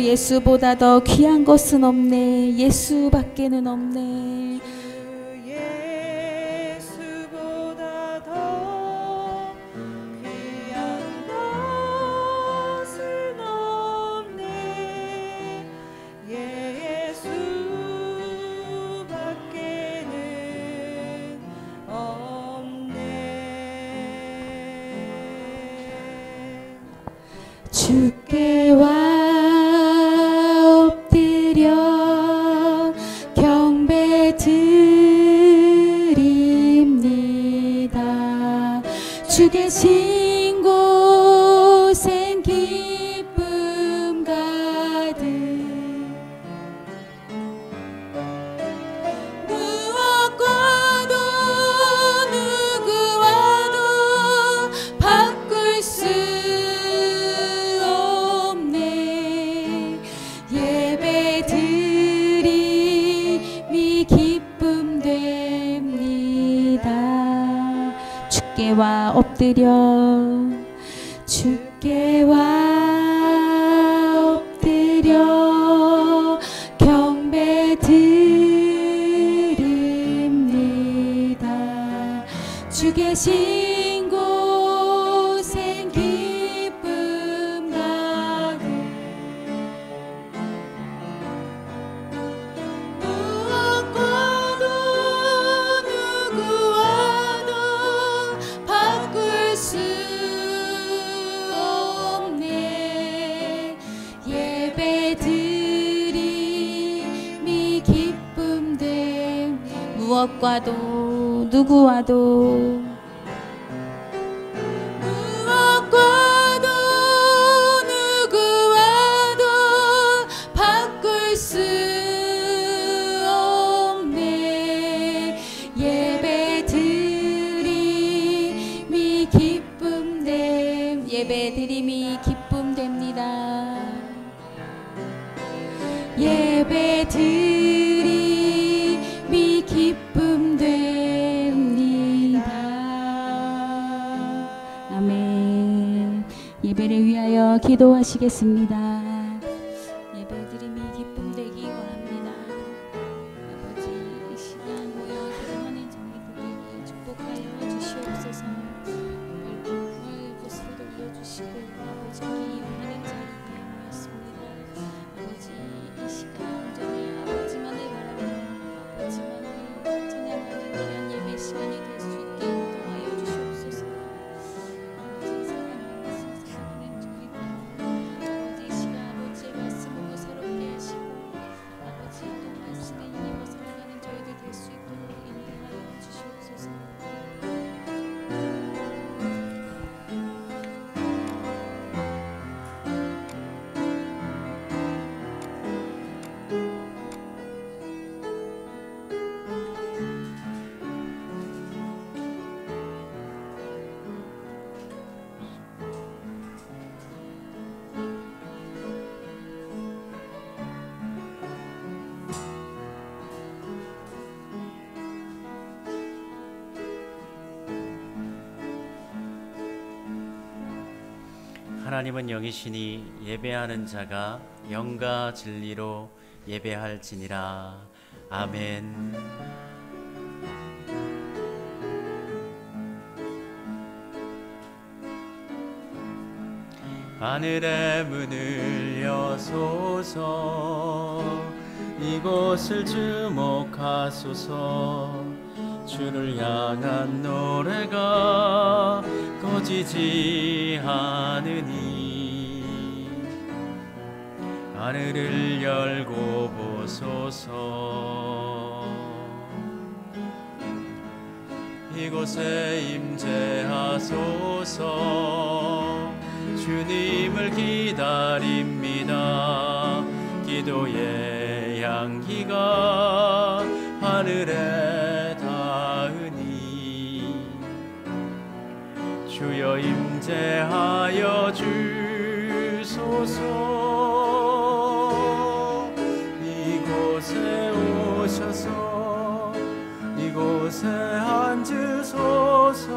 예수보다 더 귀한 것은 없네. 예수밖에는 없네. 예수보다 더 귀한 것은 없네. 예수밖에는 없네. 주께 엎드려 경배 드립니다. 주 계신 곳엔 기쁨 가득. 무엇과도 누구와도 바꿀 수 없네. 예배 드림이 기쁨 됩니다. 주께와 엎드려 주께와 엎드려 경배 드립니다. 주 계신 곳엔 기쁨 가득. 무엇과도 누구와도 바꿀 수 없네. 예배 드림이 기쁨 됨. 무엇과도 누구와도 무엇과도 누구와도 바꿀 수 없네. 예배 드림이 기쁨 됨. 예배 드림이 기쁨 됩니다. 예배 드림이 기쁨 됩니다. 아멘. 예배를 위하여 기도하시겠습니다. 예배 드림이 기쁨 되기 원합니다. 아버지, 이 시간 모여 기도하는 저희들에게 축복하여 주시옵소서. 이곳으로 돌려주시고 아버지 기원하는 자리에 모였습니다. 아버지, 이 시간 온전히 아버지만을 바라보며 아버지만을 찬양하는 귀한 예배 시간이 될 수 있게 인도하여 주시옵소서. 아버지, 사랑하는 저희들, 아버지, 이 시간 아버지의 말씀으로 새롭게 하시고 아버지 또 말씀에 힘입어 살아가는 저희들 될 수 있도록 인도하여 주시옵소서. 하나님은 영이시니 예배하는 자가 영과 진리로 예배할지니라. 아멘. 하늘의 문을 여소서, 이곳을 주목하소서. 주를 향한 노래가 꺼지지 않으니 하늘을 열고 보소서. 이곳에 임재하소서. 주님을 기다립니다. 기도의 향기가 하늘에 닿으니 주여 임재하여 주소서. 이곳에 오셔서 이곳에 앉으소서.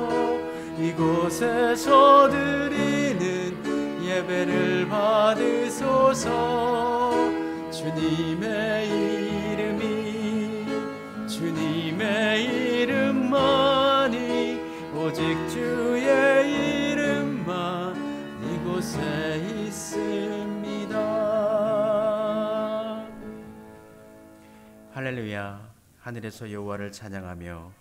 이곳에서 드리는 예배를 받으소서. 주님의 이름만이 오직 주의 이름만 이곳에 있습니다. 할렐루야. 하늘에서 여호와를 찬양하며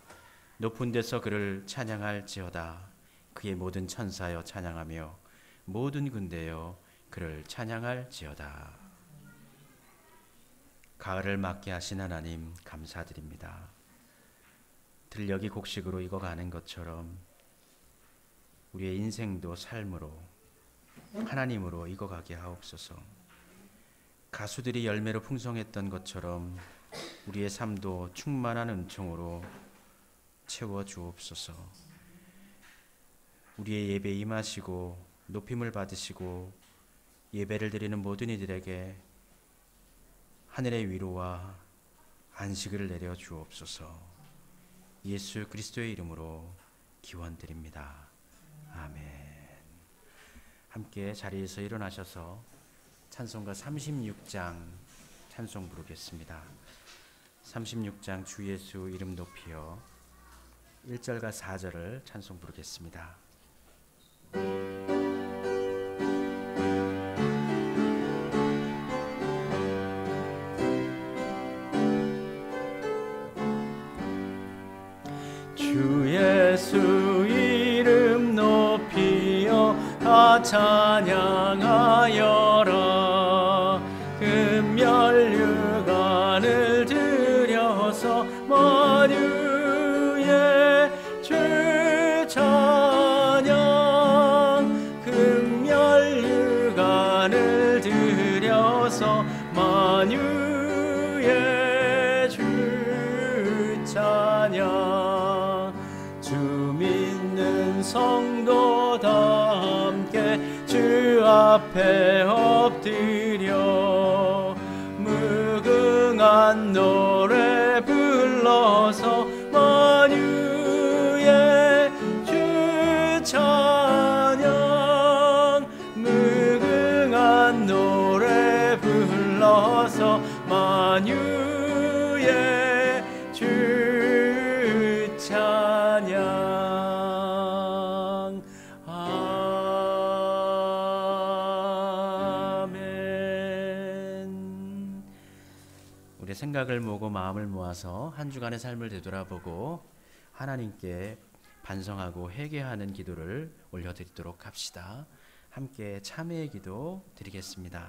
높은 데서 그를 찬양할지어다. 그의 모든 천사여 찬양하며 모든 군대여 그를 찬양할지어다. 가을을 맞게 하신 하나님 감사드립니다. 들녘이 곡식으로 익어가는 것처럼 우리의 인생도 삶으로 하나님으로 익어가게 하옵소서. 가수들이 열매로 풍성했던 것처럼 우리의 삶도 충만한 은총으로 채워 주옵소서. 우리의 예배에 임하시고 높임을 받으시고 예배를 드리는 모든 이들에게 하늘의 위로와 안식을 내려 주옵소서. 예수 그리스도의 이름으로 기원드립니다. 아멘. 함께 자리에서 일어나셔서 찬송가 36장 찬송 부르겠습니다. 36장 주 예수 이름 높이여 1절과 4절을 찬송 부르겠습니다. 주 예수 이름 높이여 다 찬양하여라. 금면류관을 들여서 만유의 주 찬양. 금면류관을 들여서 만유의 주 찬양. 주 믿는 성도 다 함께 주 앞에 엎드려 무궁한 노래 불러서 만유의 주 찬양. 무궁한 노래 불러서 만유의 주 찬양. 아멘. 우리 생각을 모으고 마음을 모아서 한 주간의 삶을 되돌아보고 하나님께 반성하고 회개하는 기도를 올려드리도록 합시다. 함께 참회의 기도 드리겠습니다.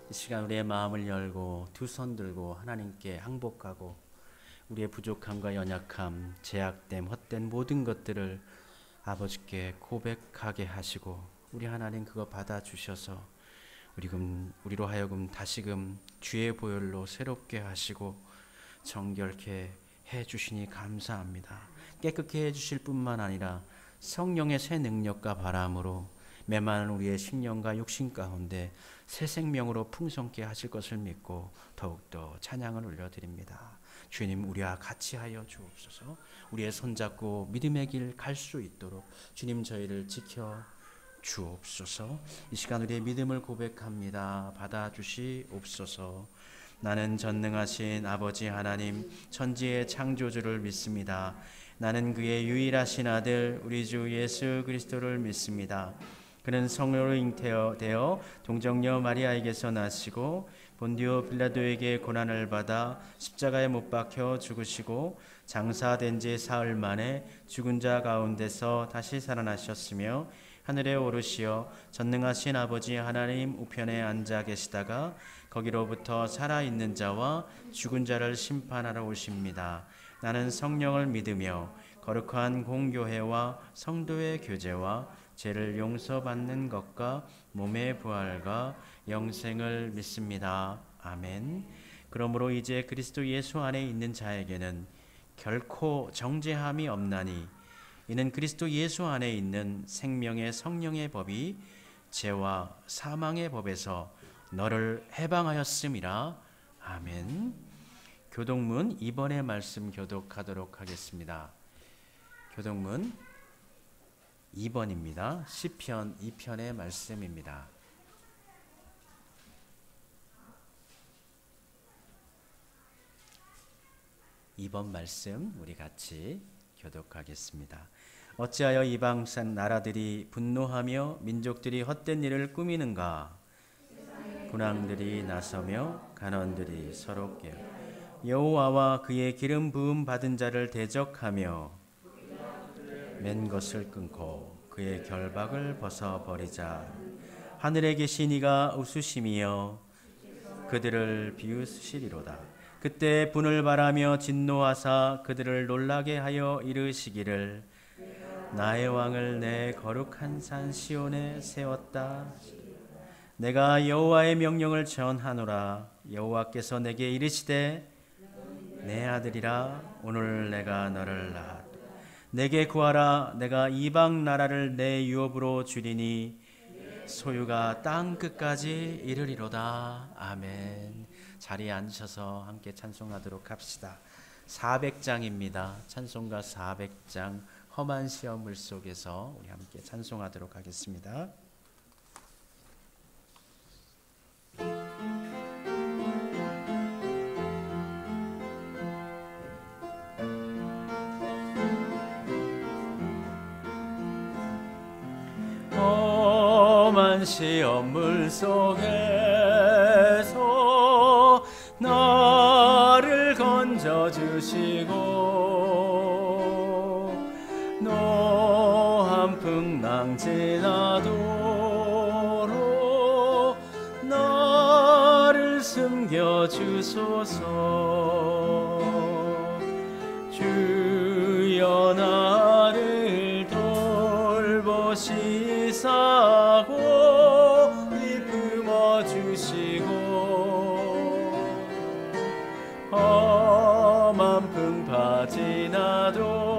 이 시간 우리의 마음을 열고 두 손 들고 하나님께 항복하고 우리의 부족함과 연약함, 제약됨, 헛된 모든 것들을 아버지께 고백하게 하시고 우리 하나님 그거 받아주셔서 우리로 하여금 다시금 주의 보혈로 새롭게 하시고 정결케 해주시니 감사합니다. 깨끗게 해주실 뿐만 아니라 성령의 새 능력과 바람으로 메마른 우리의 심령과 육신 가운데 새 생명으로 풍성케 하실 것을 믿고 더욱더 찬양을 올려드립니다. 주님, 우리와 같이 하여 주옵소서. 우리의 손잡고 믿음의 길 갈 수 있도록 주님 저희를 지켜 주옵소서. 이 시간 우리의 믿음을 고백합니다. 받아주시옵소서. 나는 전능하신 아버지 하나님 천지의 창조주를 믿습니다. 나는 그의 유일하신 아들 우리 주 예수 그리스도를 믿습니다. 그는 성령으로 잉태되어 동정녀 마리아에게서 나시고 본디오 빌라도에게 고난을 받아 십자가에 못 박혀 죽으시고 장사된 지 사흘 만에 죽은 자 가운데서 다시 살아나셨으며 하늘에 오르시어 전능하신 아버지 하나님 우편에 앉아 계시다가 거기로부터 살아있는 자와 죽은 자를 심판하러 오십니다. 나는 성령을 믿으며 거룩한 공교회와 성도의 교제와 죄를 용서받는 것과 몸의 부활과 영생을 믿습니다. 아멘. 그러므로 이제 그리스도 예수 안에 있는 자에게는 결코 정죄함이 없나니 이는 그리스도 예수 안에 있는 생명의 성령의 법이 죄와 사망의 법에서 너를 해방하였음이라. 아멘. 교독문 2번의 말씀 교독하도록 하겠습니다. 교독문 2번입니다. 시편 2편의 말씀입니다. 2번 말씀 우리 같이 교독하겠습니다. 어찌하여 이방 나라들이 분노하며 민족들이 헛된 일을 꾸미는가? 군왕들이 나서며 간원들이 서로 깨어 여호와와 그의 기름 부음 받은 자를 대적하며 맨 것을 끊고 그의 결박을 벗어버리자. 하늘에 계신 이가 웃으심이여 그들을 비웃으시리로다. 그때 분을 바라며 진노하사 그들을 놀라게 하여 이르시기를 나의 왕을 내 거룩한 산 시온에 세웠다. 내가 여호와의 명령을 전하노라. 여호와께서 내게 이르시되 내 아들이라 오늘 내가 너를 낳았다. 내게 구하라. 내가 이방 나라를 내 유업으로 주리니 소유가 땅 끝까지 이르리로다. 아멘. 자리에 앉으셔서 함께 찬송하도록 합시다. 400장입니다. 찬송가 400장 험한 시험 물속에서 우리 함께 찬송하도록 하겠습니다. 험한 시험 물속에서 나를 건져주시고 노한 풍랑 지나도록 나를 숨겨주소서. 주여 나를 돌보시사 고이 품어주시고 험한 풍파 지나도록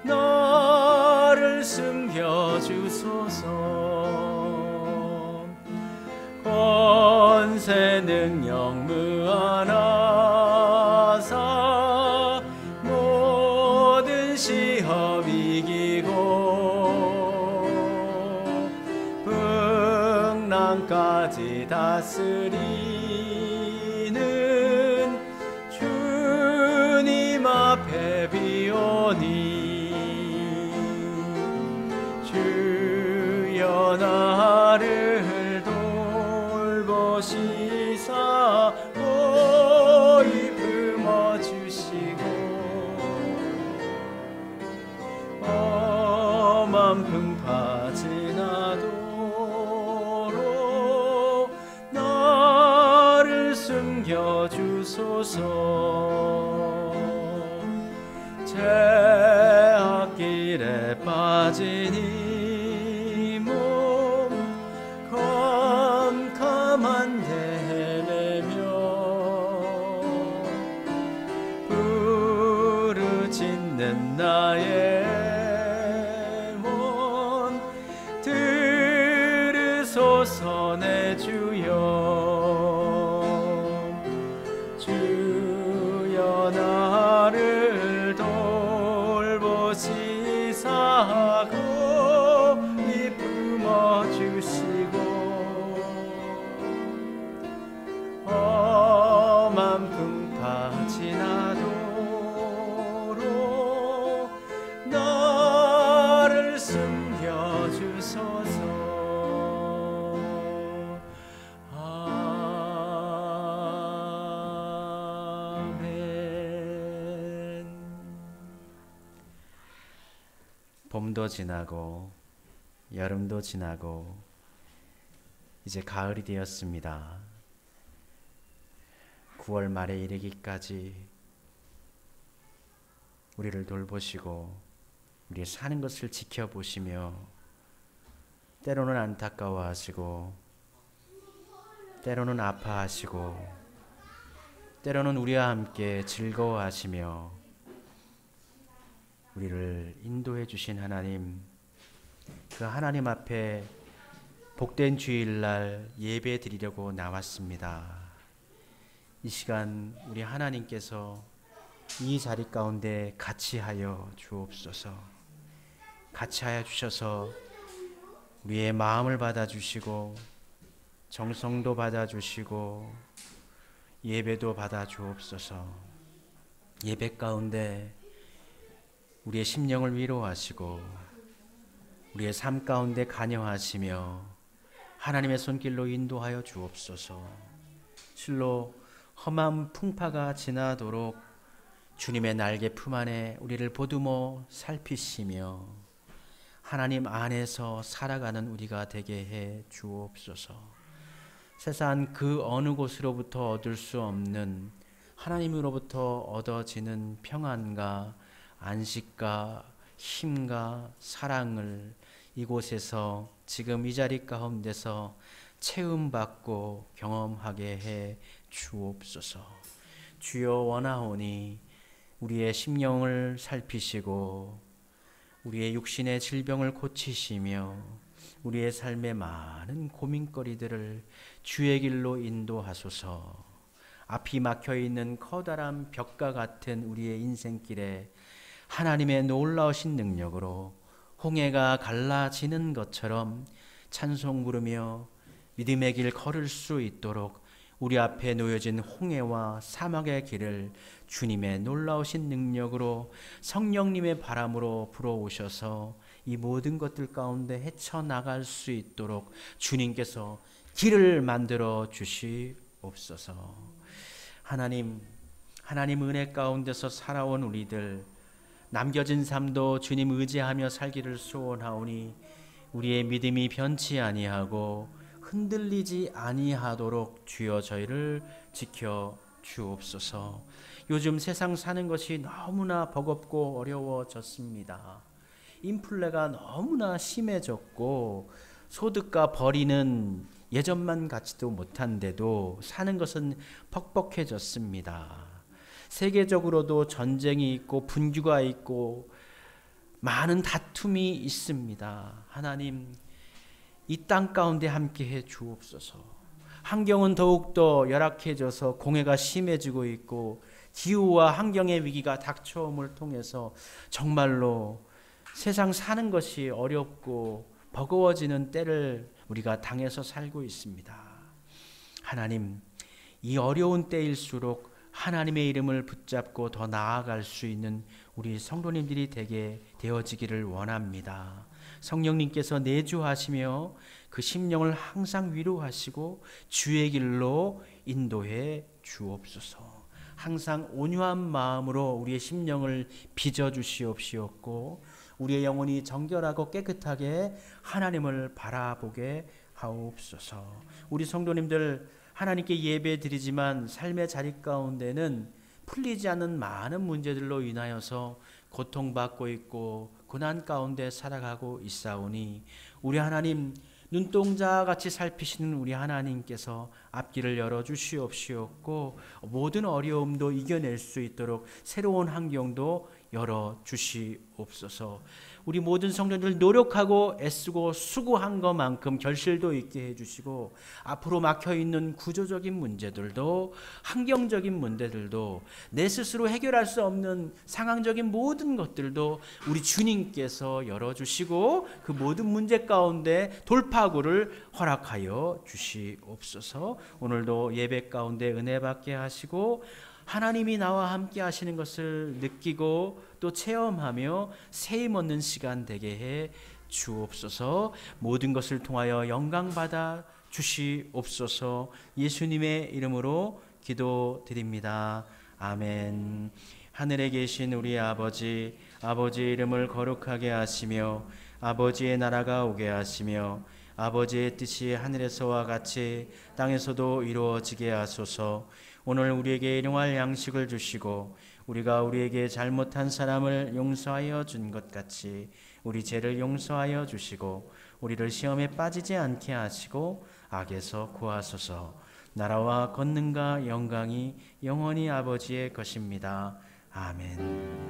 나를 숨겨주소서. 권세 능력 무한하사 모든 시험 이기고 풍랑까지 다스리는 주님 앞에 비오니 주여 나를 돌보시사 고이 품어주시고 험한 풍파 지나도록 나를 숨겨주소서. 죄악길에 빠진 이 몸 캄캄한데 헤매며 부르짖는 나의 원 들으소서. 내 주여 주여 나를 돌보시사 고이 품어주시고 봄도 지나고 여름도 지나고 이제 가을이 되었습니다. 9월 말에 이르기까지 우리를 돌보시고 우리의 사는 것을 지켜보시며 때로는 안타까워하시고 때로는 아파하시고 때로는 우리와 함께 즐거워하시며 우리를 인도해 주신 하나님, 그 하나님 앞에 복된 주일날 예배 드리려고 나왔습니다. 이 시간 우리 하나님께서 이 자리 가운데 같이 하여 주옵소서. 같이 하여 주셔서 우리의 마음을 받아주시고 정성도 받아주시고 예배도 받아주옵소서. 예배 가운데 우리의 심령을 위로하시고 우리의 삶 가운데 관여하시며 하나님의 손길로 인도하여 주옵소서. 실로 험한 풍파가 지나도록 주님의 날개 품 안에 우리를 보듬어 살피시며 하나님 안에서 살아가는 우리가 되게 해 주옵소서. 세상 그 어느 곳으로부터 얻을 수 없는 하나님으로부터 얻어지는 평안과 안식과 힘과 사랑을 이곳에서 지금 이 자리 가운데서 체험받고 경험하게 해 주옵소서. 주여 원하오니 우리의 심령을 살피시고 우리의 육신의 질병을 고치시며 우리의 삶의 많은 고민거리들을 주의 길로 인도하소서. 앞이 막혀있는 커다란 벽과 같은 우리의 인생길에 하나님의 놀라우신 능력으로 홍해가 갈라지는 것처럼 찬송 부르며 믿음의 길 걸을 수 있도록 우리 앞에 놓여진 홍해와 사막의 길을 주님의 놀라우신 능력으로 성령님의 바람으로 불어오셔서 이 모든 것들 가운데 헤쳐나갈 수 있도록 주님께서 길을 만들어 주시옵소서. 하나님 은혜 가운데서 살아온 우리들, 남겨진 삶도 주님 의지하며 살기를 소원하오니 우리의 믿음이 변치 아니하고 흔들리지 아니하도록 주여 저희를 지켜 주옵소서. 요즘 세상 사는 것이 너무나 버겁고 어려워졌습니다. 인플레가 너무나 심해졌고 소득과 벌이는 예전만 같지도 못한데도 사는 것은 퍽퍽해졌습니다. 세계적으로도 전쟁이 있고 분규가 있고 많은 다툼이 있습니다. 하나님, 이 땅 가운데 함께해 주옵소서. 환경은 더욱더 열악해져서 공해가 심해지고 있고 기후와 환경의 위기가 닥쳐옴을 통해서 정말로 세상 사는 것이 어렵고 버거워지는 때를 우리가 당해서 살고 있습니다. 하나님, 이 어려운 때일수록 하나님의 이름을 붙잡고 더 나아갈 수 있는 우리 성도님들이 되게 되어지기를 원합니다. 성령님께서 내주하시며 그 심령을 항상 위로하시고 주의 길로 인도해 주옵소서. 항상 온유한 마음으로 우리의 심령을 빚어주시옵시옵고 우리의 영혼이 정결하고 깨끗하게 하나님을 바라보게 하옵소서. 우리 성도님들 하나님께 예배 드리지만 삶의 자리 가운데는 풀리지 않는 많은 문제들로 인하여서 고통받고 있고 고난 가운데 살아가고 있사오니 우리 하나님 눈동자같이 살피시는 우리 하나님께서 앞길을 열어주시옵시옵고 모든 어려움도 이겨낼 수 있도록 새로운 환경도 열어주시옵소서. 우리 모든 성도들 노력하고 애쓰고 수고한 것만큼 결실도 있게 해주시고 앞으로 막혀있는 구조적인 문제들도 환경적인 문제들도 내 스스로 해결할 수 없는 상황적인 모든 것들도 우리 주님께서 열어주시고 그 모든 문제 가운데 돌파구를 허락하여 주시옵소서. 오늘도 예배 가운데 은혜 받게 하시고 하나님이 나와 함께 하시는 것을 느끼고 또 체험하며 세임 얻는 시간 되게 해 주옵소서. 모든 것을 통하여 영광 받아 주시옵소서. 예수님의 이름으로 기도드립니다. 아멘. 하늘에 계신 우리 아버지, 아버지 이름을 거룩하게 하시며 아버지의 나라가 오게 하시며 아버지의 뜻이 하늘에서와 같이 땅에서도 이루어지게 하소서. 오늘 우리에게 일용할 양식을 주시고 우리가 우리에게 잘못한 사람을 용서하여 준 것 같이 우리 죄를 용서하여 주시고 우리를 시험에 빠지지 않게 하시고 악에서 구하소서. 나라와 권능과 영광이 영원히 아버지의 것입니다. 아멘.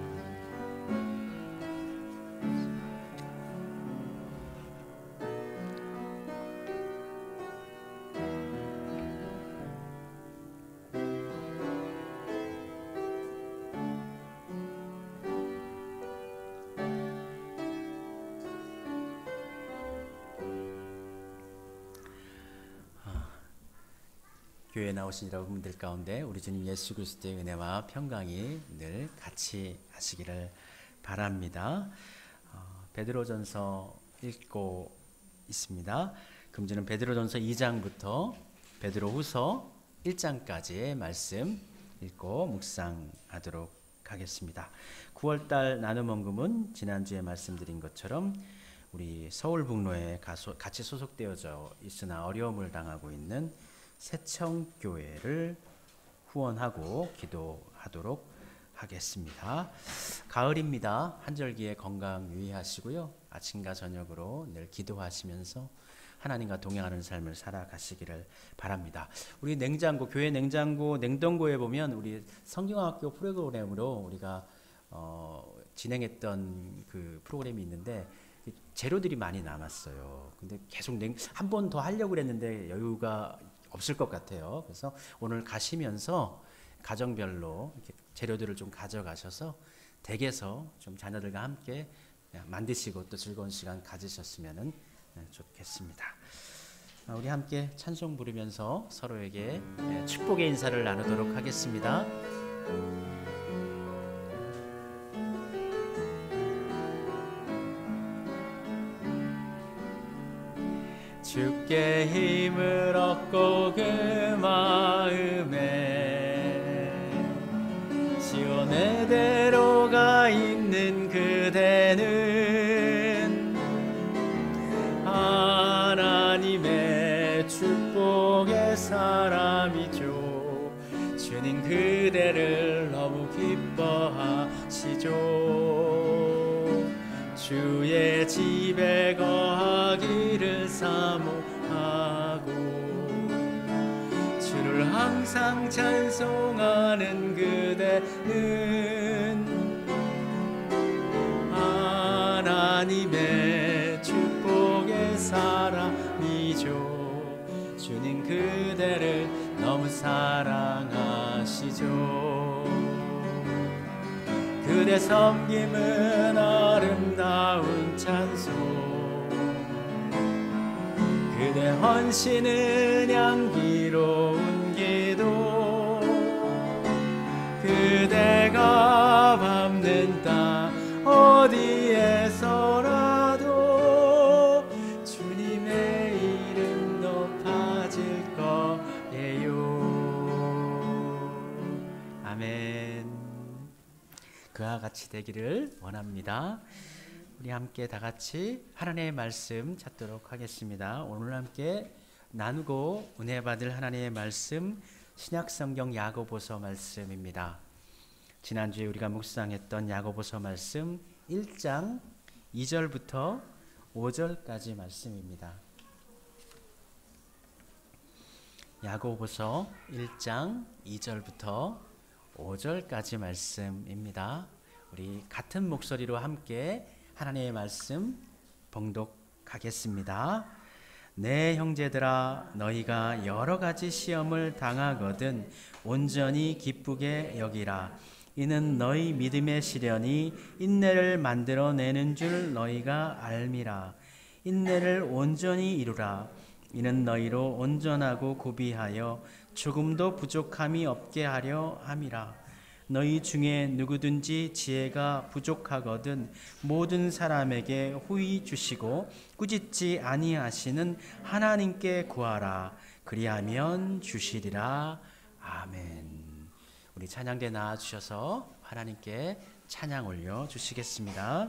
교회에 나오신 여러분들 가운데 우리 주님 예수 그리스도의 은혜와 평강이 늘 같이 하시기를 바랍니다. 베드로전서 읽고 있습니다. 금주는 베드로전서 2장부터 베드로후서 1장까지의 말씀 읽고 묵상하도록 하겠습니다. 9월달 나눔원금은 지난주에 말씀드린 것처럼 우리 서울북로에 같이 소속되어져 있으나 어려움을 당하고 있는 새청교회를 후원하고 기도하도록 하겠습니다. 가을입니다. 한절기에 건강 유의하시고요. 아침과 저녁으로 늘 기도하시면서 하나님과 동행하는 삶을 살아가시기를 바랍니다. 우리 냉장고, 교회 냉장고, 냉동고에 보면 우리 성경학교 프로그램으로 우리가 진행했던 그 프로그램이 있는데 재료들이 많이 남았어요. 근데 계속 한 번 더 하려고 그랬는데 여유가 없을 것 같아요. 그래서 오늘 가시면서 가정별로 이렇게 재료들을 좀 가져가셔서 댁에서 좀 자녀들과 함께 만드시고 또 즐거운 시간 가지셨으면 좋겠습니다. 우리 함께 찬송 부르면서 서로에게 축복의 인사를 나누도록 하겠습니다. 주께 힘을 얻고 그 마음에 시온의 대로가 있는 그대는 하나님의 축복의 사람이죠. 주님 그대를 너무 기뻐하시죠. 주의 집에 거하기를 사모하고 주를 항상 찬송하는 그대는 하나님의 축복의 사람이죠. 주님 그대를 너무 사랑하시죠. 그대 섬김은 아름다운 찬송, 그대 헌신은 향기로운 기도, 그대가 밟는 땅 어디에서라도 주님의 이름 높아질 거예요. 아멘. 그와 같이 되기를 원합니다. 우리 함께 다 같이 하나님의 말씀 찾도록 하겠습니다. 오늘 함께 나누고 은혜 받을 하나님의 말씀 신약성경 야고보서 말씀입니다. 지난주에 우리가 묵상했던 야고보서 말씀 1장 2절부터 5절까지 말씀입니다. 야고보서 1장 2절부터 5절까지 말씀입니다. 우리 같은 목소리로 함께 하나님의 말씀 봉독하겠습니다. 내 형제들아, 너희가 여러 가지 시험을 당하거든 온전히 기쁘게 여기라. 이는 너희 믿음의 시련이 인내를 만들어내는 줄 너희가 알미라. 인내를 온전히 이루라. 이는 너희로 온전하고 고비하여 조금도 부족함이 없게 하려 함이라. 너희 중에 누구든지 지혜가 부족하거든 모든 사람에게 후히 주시고 꾸짖지 아니하시는 하나님께 구하라. 그리하면 주시리라. 아멘. 우리 찬양대 나와주셔서 하나님께 찬양 올려 주시겠습니다.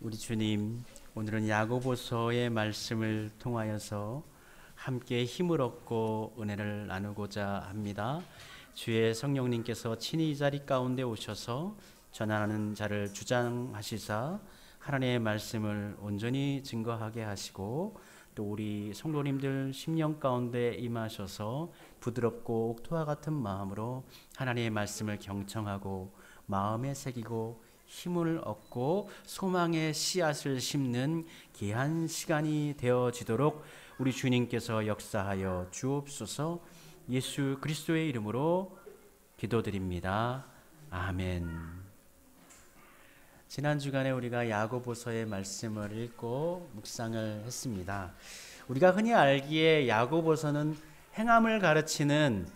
우리 주님, 오늘은 야고보서의 말씀을 통하여서 함께 힘을 얻고 은혜를 나누고자 합니다. 주의 성령님께서 친히 이 자리 가운데 오셔서 전하는 자를 주장하시사 하나님의 말씀을 온전히 증거하게 하시고, 또 우리 성도님들 심령 가운데 임하셔서 부드럽고 옥토와 같은 마음으로 하나님의 말씀을 경청하고 마음에 새기고 힘을 얻고 소망의 씨앗을 심는 귀한 시간이 되어지도록 우리 주님께서 역사하여 주옵소서. 예수 그리스도의 이름으로 기도드립니다. 아멘. 지난 주간에 우리가 야고보서의 말씀을 읽고 묵상을 했습니다. 우리가 흔히 알기에 야고보서는 행함을 가르치는,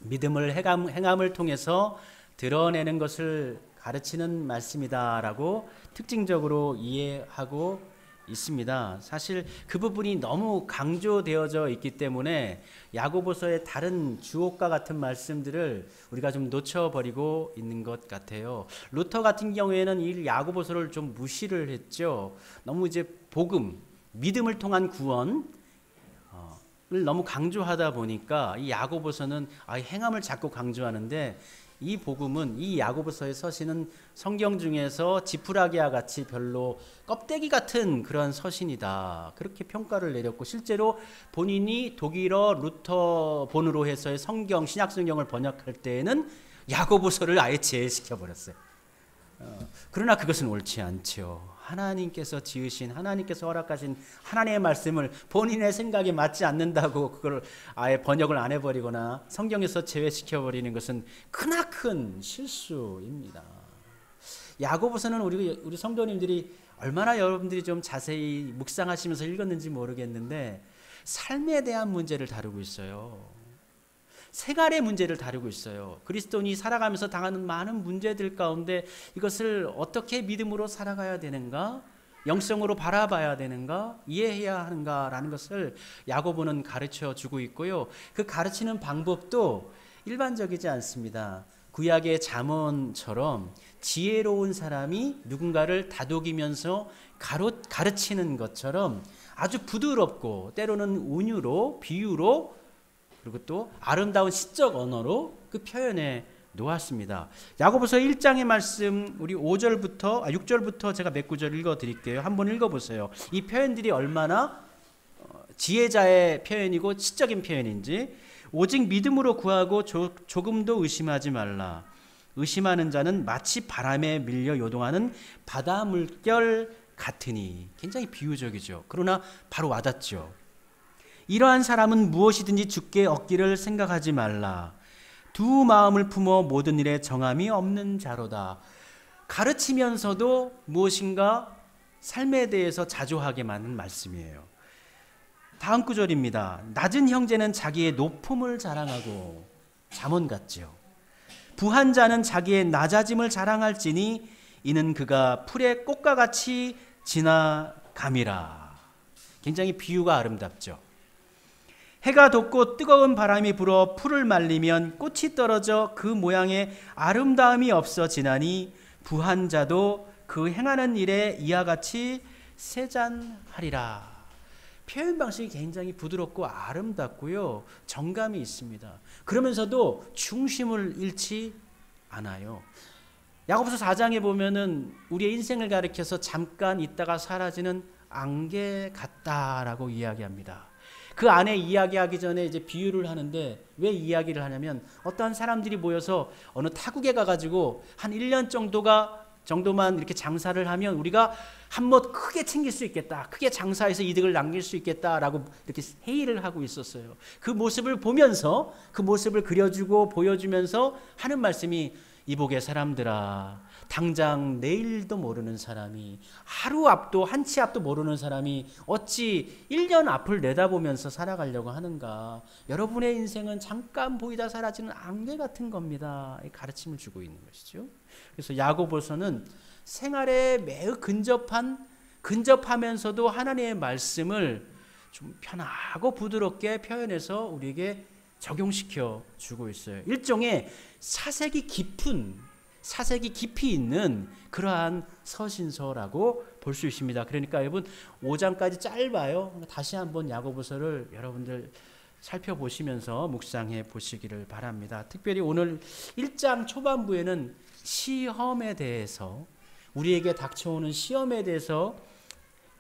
믿음을 행함을 통해서 드러내는 것을 가르치는 말씀이다라고 특징적으로 이해하고 있습니다. 사실 그 부분이 너무 강조되어져 있기 때문에 야고보서의 다른 주옥과 같은 말씀들을 우리가 좀 놓쳐버리고 있는 것 같아요. 루터 같은 경우에는 이 야고보서를 좀 무시를 했죠. 너무 이제 복음, 믿음을 통한 구원을 너무 강조하다 보니까 이 야고보서는 행함을 자꾸 강조하는데, 이 복음은, 이 야고보서의 서신은 성경 중에서 지푸라기와 같이 별로 껍데기 같은 그런 서신이다, 그렇게 평가를 내렸고, 실제로 본인이 독일어 루터본으로 해서의 성경, 신약성경을 번역할 때에는 야고보서를 아예 제외시켜 버렸어요. 그러나 그것은 옳지 않죠. 하나님께서 지으신, 하나님께서 허락하신 하나님의 말씀을 본인의 생각에 맞지 않는다고 그걸 아예 번역을 안 해버리거나 성경에서 제외시켜버리는 것은 크나큰 실수입니다. 야고보서는 우리 성도님들이 얼마나 여러분들이 좀 자세히 묵상하시면서 읽었는지 모르겠는데 삶에 대한 문제를 다루고 있어요. 생활의 문제를 다루고 있어요. 그리스도인이 살아가면서 당하는 많은 문제들 가운데 이것을 어떻게 믿음으로 살아가야 되는가, 영성으로 바라봐야 되는가, 이해해야 하는가라는 것을 야고보는 가르쳐 주고 있고요. 그 가르치는 방법도 일반적이지 않습니다. 구약의 잠언처럼 지혜로운 사람이 누군가를 다독이면서 가르치는 것처럼 아주 부드럽고 때로는 운유로, 비유로, 그리고 또 아름다운 시적 언어로 그 표현해 놓았습니다. 야고보서 1장의 말씀 우리 6절부터 제가 몇 구절 읽어드릴게요. 한번 읽어보세요. 이 표현들이 얼마나 지혜자의 표현이고 시적인 표현인지. 오직 믿음으로 구하고 조금도 의심하지 말라. 의심하는 자는 마치 바람에 밀려 요동하는 바다 물결 같으니. 굉장히 비유적이죠. 그러나 바로 와닿죠. 이러한 사람은 무엇이든지 주께 얻기를 생각하지 말라. 두 마음을 품어 모든 일에 정함이 없는 자로다. 가르치면서도 무엇인가 삶에 대해서 자조하게 만든 말씀이에요. 다음 구절입니다. 낮은 형제는 자기의 높음을 자랑하고, 잠언 같죠. 부한 자는 자기의 낮아짐을 자랑할지니 이는 그가 풀의 꽃과 같이 지나감이라. 굉장히 비유가 아름답죠. 해가 돋고 뜨거운 바람이 불어 풀을 말리면 꽃이 떨어져 그 모양의 아름다움이 없어지나니 부한 자도 그 행하는 일에 이와 같이 세잔하리라. 표현 방식이 굉장히 부드럽고 아름답고요. 정감이 있습니다. 그러면서도 중심을 잃지 않아요. 야고보서 4장에 보면은 우리의 인생을 가리켜서 잠깐 있다가 사라지는 안개 같다라고 이야기합니다. 그 안에 이야기하기 전에 이제 비유를 하는데, 왜 이야기를 하냐면 어떠한 사람들이 모여서 어느 타국에 가가지고 한 1년 정도만 이렇게 장사를 하면 우리가 한몫 크게 챙길 수 있겠다, 크게 장사해서 이득을 남길 수 있겠다라고 이렇게 회의를 하고 있었어요. 그 모습을 보면서, 그 모습을 그려주고 보여주면서 하는 말씀이, 이복의 사람들아, 당장 내일도 모르는 사람이, 하루 앞도 한치 앞도 모르는 사람이 어찌 1년 앞을 내다보면서 살아가려고 하는가. 여러분의 인생은 잠깐 보이다 사라지는 안개 같은 겁니다. 이 가르침을 주고 있는 것이죠. 그래서 야고보서는 생활에 매우 근접하면서도 하나님의 말씀을 좀 편하고 부드럽게 표현해서 우리에게 적용시켜 주고 있어요. 일종의 사색이 깊이 있는 그러한 서신서라고 볼 수 있습니다. 그러니까 여러분 5장까지 짧아요. 다시 한번 야고보서를 여러분들 살펴보시면서 묵상해 보시기를 바랍니다. 특별히 오늘 1장 초반부에는 시험에 대해서, 우리에게 닥쳐오는 시험에 대해서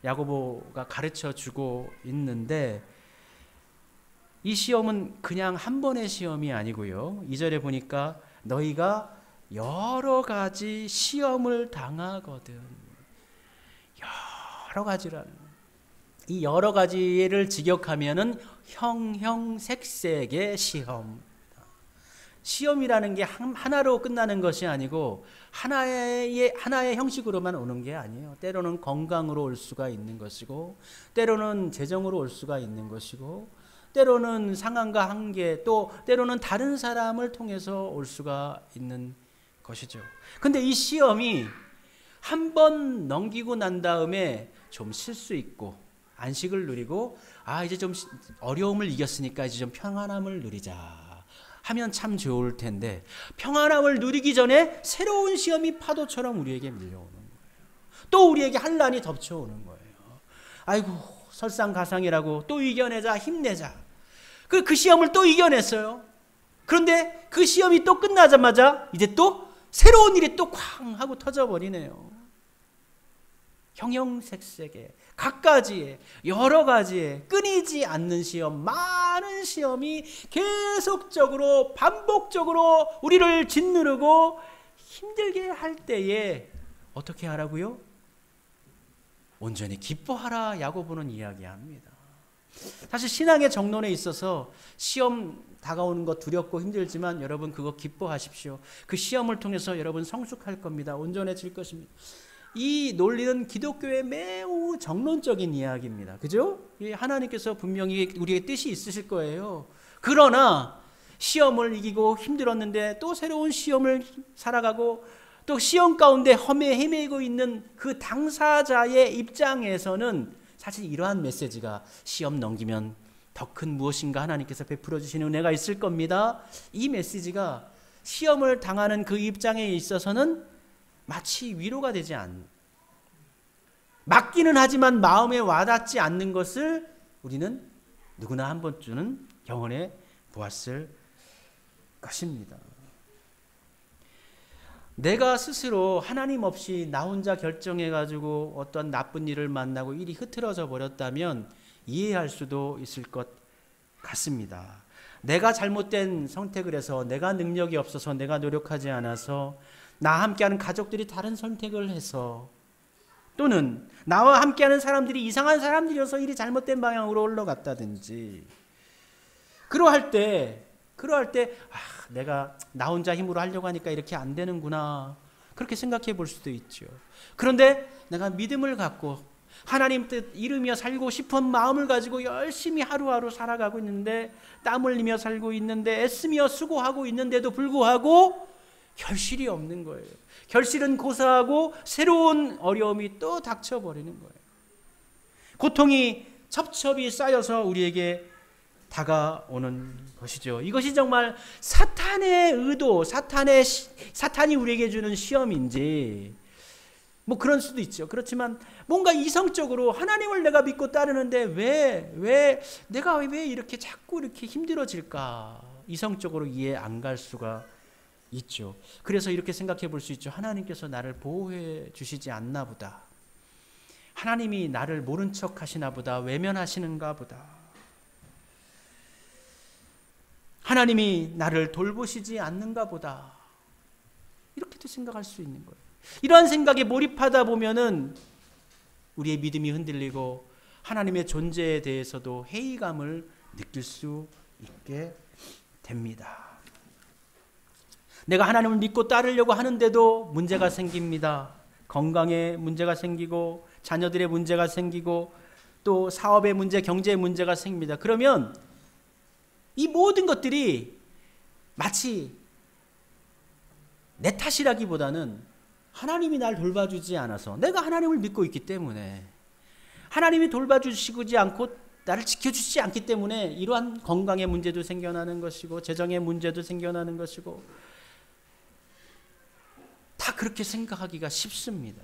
야고보가 가르쳐 주고 있는데, 이 시험은 그냥 한 번의 시험이 아니고요. 2절에 보니까 너희가 여러 가지 시험을 당하거든. 여러 가지라는, 이 여러 가지를 직역하면은 형형색색의 시험. 시험이라는 게 하나로 끝나는 것이 아니고 하나의 형식으로만 오는 게 아니에요. 때로는 건강으로 올 수가 있는 것이고, 때로는 재정으로 올 수가 있는 것이고, 때로는 상황과 한계, 또 때로는 다른 사람을 통해서 올 수가 있는 것이죠. 근데 이 시험이 한 번 넘기고 난 다음에 좀 쉴 수 있고 안식을 누리고, 이제 좀 어려움을 이겼으니까 이제 좀 평안함을 누리자 하면 참 좋을 텐데, 평안함을 누리기 전에 새로운 시험이 파도처럼 우리에게 밀려오는 거예요. 또 우리에게 환난이 덮쳐오는 거예요. 아이고, 설상가상이라고 또 이겨내자, 힘내자. 그 시험을 또 이겨냈어요. 그런데 그 시험이 또 끝나자마자 이제 또 새로운 일이 또 쾅 하고 터져버리네요. 형형색색의, 각가지의, 여러 가지의 끊이지 않는 시험, 많은 시험이 계속적으로 반복적으로 우리를 짓누르고 힘들게 할 때에 어떻게 하라고요? 온전히 기뻐하라. 야고보는 이야기합니다. 사실 신앙의 정론에 있어서 시험 다가오는 것 두렵고 힘들지만 여러분 그거 기뻐하십시오. 그 시험을 통해서 여러분 성숙할 겁니다. 온전해질 것입니다. 이 논리는 기독교의 매우 정론적인 이야기입니다. 그죠? 하나님께서 분명히 우리의 뜻이 있으실 거예요. 그러나 시험을 이기고 힘들었는데 또 새로운 시험을 살아가고 또 시험 가운데 헤매고 있는 그 당사자의 입장에서는 사실 이러한 메시지가 시험 넘기면 더 큰 무엇인가 하나님께서 베풀어 주시는 은혜가 있을 겁니다. 이 메시지가 시험을 당하는 그 입장에 있어서는 마치 위로가 되지 않는, 맞기는 하지만 마음에 와닿지 않는 것을 우리는 누구나 한 번쯤은 경험해 보았을 것입니다. 내가 스스로 하나님 없이 나 혼자 결정해가지고 어떤 나쁜 일을 만나고 일이 흐트러져 버렸다면 이해할 수도 있을 것 같습니다. 내가 잘못된 선택을 해서, 내가 능력이 없어서, 내가 노력하지 않아서, 나와 함께하는 가족들이 다른 선택을 해서, 또는 나와 함께하는 사람들이 이상한 사람들이어서 일이 잘못된 방향으로 흘러갔다든지, 그러할 때 내가 나 혼자 힘으로 하려고 하니까 이렇게 안 되는구나, 그렇게 생각해 볼 수도 있죠. 그런데 내가 믿음을 갖고 하나님 뜻 이루며 살고 싶은 마음을 가지고 열심히 하루하루 살아가고 있는데, 땀 흘리며 살고 있는데, 애쓰며 수고하고 있는데도 불구하고 결실이 없는 거예요. 결실은 고사하고 새로운 어려움이 또 닥쳐버리는 거예요. 고통이 첩첩이 쌓여서 우리에게 다가오는 것이죠. 이것이 정말 사탄의 의도, 사탄이 우리에게 주는 시험인지 뭐 그럴 수도 있죠. 그렇지만 뭔가 이성적으로 하나님을 내가 믿고 따르는데 내가 왜 이렇게 자꾸 이렇게 힘들어질까? 이성적으로 이해 안 갈 수가 있죠. 그래서 이렇게 생각해 볼 수 있죠. 하나님께서 나를 보호해 주시지 않나 보다. 하나님이 나를 모른 척 하시나 보다. 외면하시는가 보다. 하나님이 나를 돌보시지 않는가 보다. 이렇게도 생각할 수 있는 거예요. 이러한 생각에 몰입하다 보면은 우리의 믿음이 흔들리고 하나님의 존재에 대해서도 회의감을 느낄 수 있게 됩니다. 내가 하나님을 믿고 따르려고 하는데도 문제가 생깁니다. 건강에 문제가 생기고 자녀들의 문제가 생기고 또 사업의 문제, 경제의 문제가 생깁니다. 그러면 이 모든 것들이 마치 내 탓이라기보다는 하나님이 날 돌봐주지 않아서, 내가 하나님을 믿고 있기 때문에, 하나님이 돌봐주시지 않고 나를 지켜주지 않기 때문에 이러한 건강의 문제도 생겨나는 것이고 재정의 문제도 생겨나는 것이고, 다 그렇게 생각하기가 쉽습니다.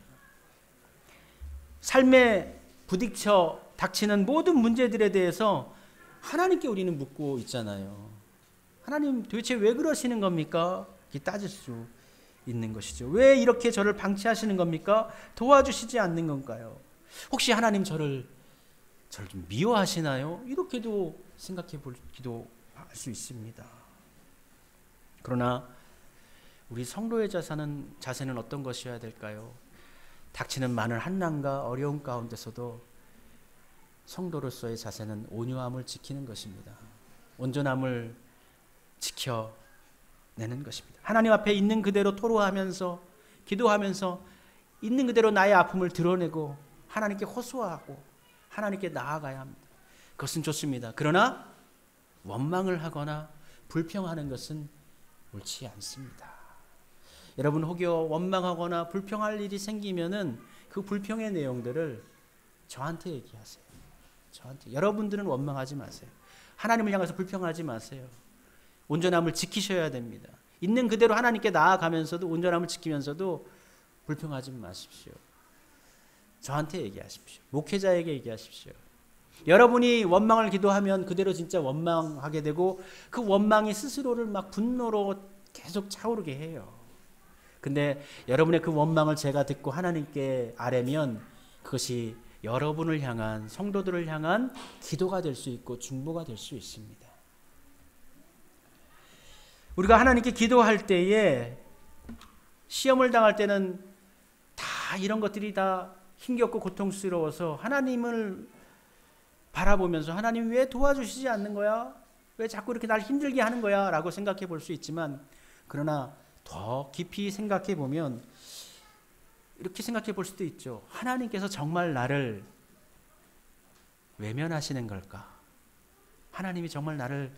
삶에 부딪혀 닥치는 모든 문제들에 대해서 하나님께 우리는 묻고 있잖아요. 하나님 도대체 왜 그러시는 겁니까? 이렇게 따질 수 있는 것이죠. 왜 이렇게 저를 방치하시는 겁니까? 도와주시지 않는 건가요? 혹시 하나님 저를 좀 미워하시나요? 이렇게도 생각해 보기도 할 수 있습니다. 그러나 우리 성도의 자세는 어떤 것이어야 될까요? 닥치는 많은 한난과 어려움 가운데서도 성도로서의 자세는 온유함을 지키는 것입니다. 온전함을 지켜내는 것입니다. 하나님 앞에 있는 그대로 토로하면서, 기도하면서 있는 그대로 나의 아픔을 드러내고 하나님께 호소하고 하나님께 나아가야 합니다. 그것은 좋습니다. 그러나 원망을 하거나 불평하는 것은 옳지 않습니다. 여러분 혹여 원망하거나 불평할 일이 생기면은 그 불평의 내용들을 저한테 얘기하세요. 저한테. 여러분들은 원망하지 마세요. 하나님을 향해서 불평하지 마세요. 온전함을 지키셔야 됩니다. 있는 그대로 하나님께 나아가면서도 온전함을 지키면서도 불평하지 마십시오. 저한테 얘기하십시오. 목회자에게 얘기하십시오. 여러분이 원망을 기도하면 그대로 진짜 원망하게 되고 그 원망이 스스로를 막 분노로 계속 차오르게 해요. 근데 여러분의 그 원망을 제가 듣고 하나님께 아뢰면 그것이 여러분을 향한, 성도들을 향한 기도가 될 수 있고 중보가 될 수 있습니다. 우리가 하나님께 기도할 때에 시험을 당할 때는 다 이런 것들이 다 힘겹고 고통스러워서 하나님을 바라보면서 하나님 왜 도와주시지 않는 거야? 왜 자꾸 이렇게 날 힘들게 하는 거야? 라고 생각해 볼 수 있지만, 그러나 더 깊이 생각해 보면 이렇게 생각해 볼 수도 있죠. 하나님께서 정말 나를 외면하시는 걸까? 하나님이 정말 나를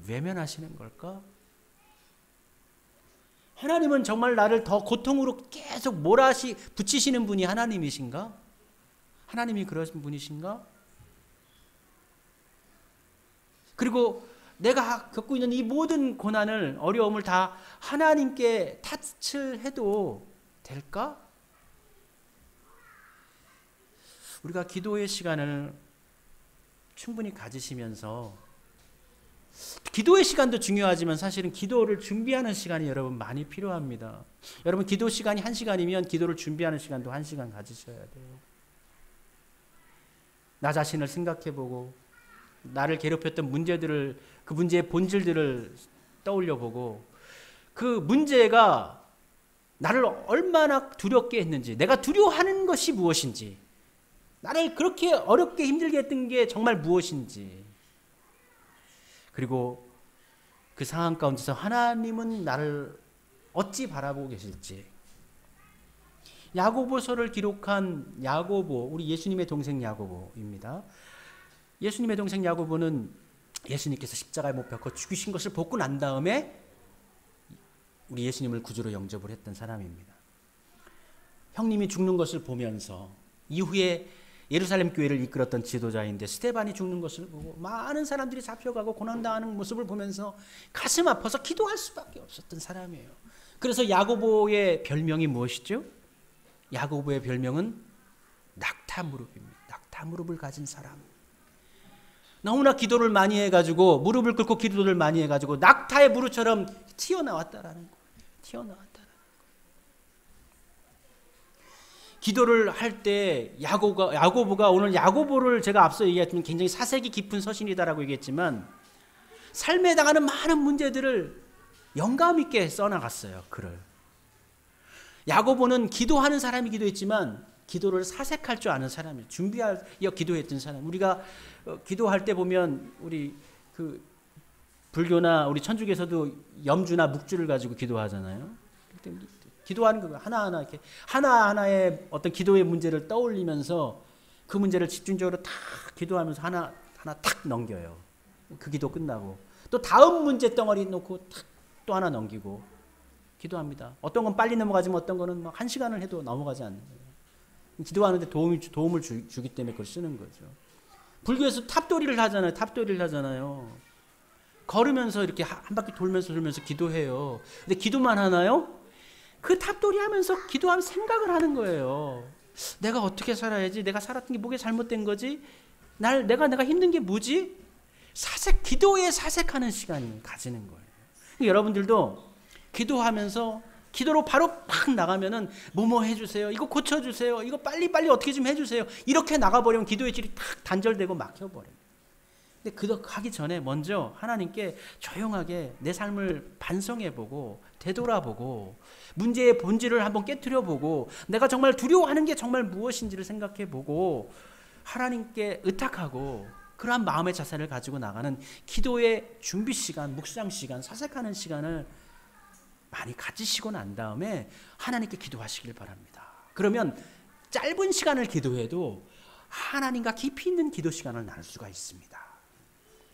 외면하시는 걸까? 하나님은 정말 나를 더 고통으로 계속 붙이시는 분이 하나님이신가? 하나님이 그러신 분이신가? 그리고 내가 겪고 있는 이 모든 고난을, 어려움을 다 하나님께 탓을 해도 될까? 우리가 기도의 시간을 충분히 가지시면서, 기도의 시간도 중요하지만 사실은 기도를 준비하는 시간이 여러분 많이 필요합니다. 여러분 기도 시간이 1시간이면 기도를 준비하는 시간도 1시간 가지셔야 돼요. 나 자신을 생각해보고 나를 괴롭혔던 문제들을, 그 문제의 본질들을 떠올려보고 그 문제가 나를 얼마나 두렵게 했는지, 내가 두려워하는 것이 무엇인지, 나를 그렇게 어렵게 힘들게 했던 게 정말 무엇인지, 그리고 그 상황 가운데서 하나님은 나를 어찌 바라보고 계실지. 야고보서를 기록한 야고보, 우리 예수님의 동생 야고보입니다. 예수님의 동생 야고보는 예수님께서 십자가에 못 박혀 죽으신 것을 보고 난 다음에 우리 예수님을 구주로 영접을 했던 사람입니다. 형님이 죽는 것을 보면서, 이후에 예루살렘 교회를 이끌었던 지도자인데 스데반이 죽는 것을 보고 많은 사람들이 잡혀가고 고난당하는 모습을 보면서 가슴 아파서 기도할 수밖에 없었던 사람이에요. 그래서 야고보의 별명이 무엇이죠? 야고보의 별명은 낙타무릎입니다. 낙타무릎을 가진 사람. 너무나 기도를 많이 해가지고, 무릎을 꿇고 기도를 많이 해가지고 낙타의 무릎처럼 튀어나왔다라는 거예요. 튀어나왔다. 기도를 할 때 야고보가, 오늘 야고보를 제가 앞서 얘기했지만 굉장히 사색이 깊은 서신이다라고 얘기했지만, 삶에 당하는 많은 문제들을 영감 있게 써나갔어요. 글을. 야고보는 기도하는 사람이기도 했지만 기도를 사색할 줄 아는 사람이에요. 준비하여 기도했던 사람. 우리가 기도할 때 보면 우리 그 불교나 우리 천주교에서도 염주나 묵주를 가지고 기도하잖아요. 기도하는 거 하나하나 이렇게 하나하나의 어떤 기도의 문제를 떠올리면서 그 문제를 집중적으로 다 기도하면서 하나 탁 넘겨요. 그 기도 끝나고 또 다음 문제 덩어리 놓고 탁 또 하나 넘기고 기도합니다. 어떤 건 빨리 넘어가지만 어떤 거는 막 1시간을 해도 넘어가지 않는 거예요. 기도하는데 도움을 주기 때문에 그걸 쓰는 거죠. 불교에서 탑도리를 하잖아요. 걸으면서 이렇게 한 바퀴 돌면서 기도해요. 근데 기도만 하나요? 그 탑도리 하면서 기도하면 생각을 하는 거예요. 내가 어떻게 살아야지? 내가 살았던 게 뭐가 잘못된 거지? 내가 힘든 게 뭐지? 기도에 사색하는 시간을 가지는 거예요. 여러분들도 기도하면서 기도로 바로 팍 나가면은 뭐뭐 해주세요. 이거 고쳐주세요. 이거 빨리 어떻게 좀 해주세요. 이렇게 나가버리면 기도의 질이 탁 단절되고 막혀버려요. 근데 그거 하기 전에 먼저 하나님께 조용하게 내 삶을 반성해보고 되돌아보고 문제의 본질을 한번 깨트려보고 내가 정말 두려워하는 게 정말 무엇인지를 생각해보고 하나님께 의탁하고 그러한 마음의 자세를 가지고 나가는 기도의 준비 시간, 묵상 시간, 사색하는 시간을 많이 가지시고 난 다음에 하나님께 기도하시길 바랍니다. 그러면 짧은 시간을 기도해도 하나님과 깊이 있는 기도 시간을 나눌 수가 있습니다.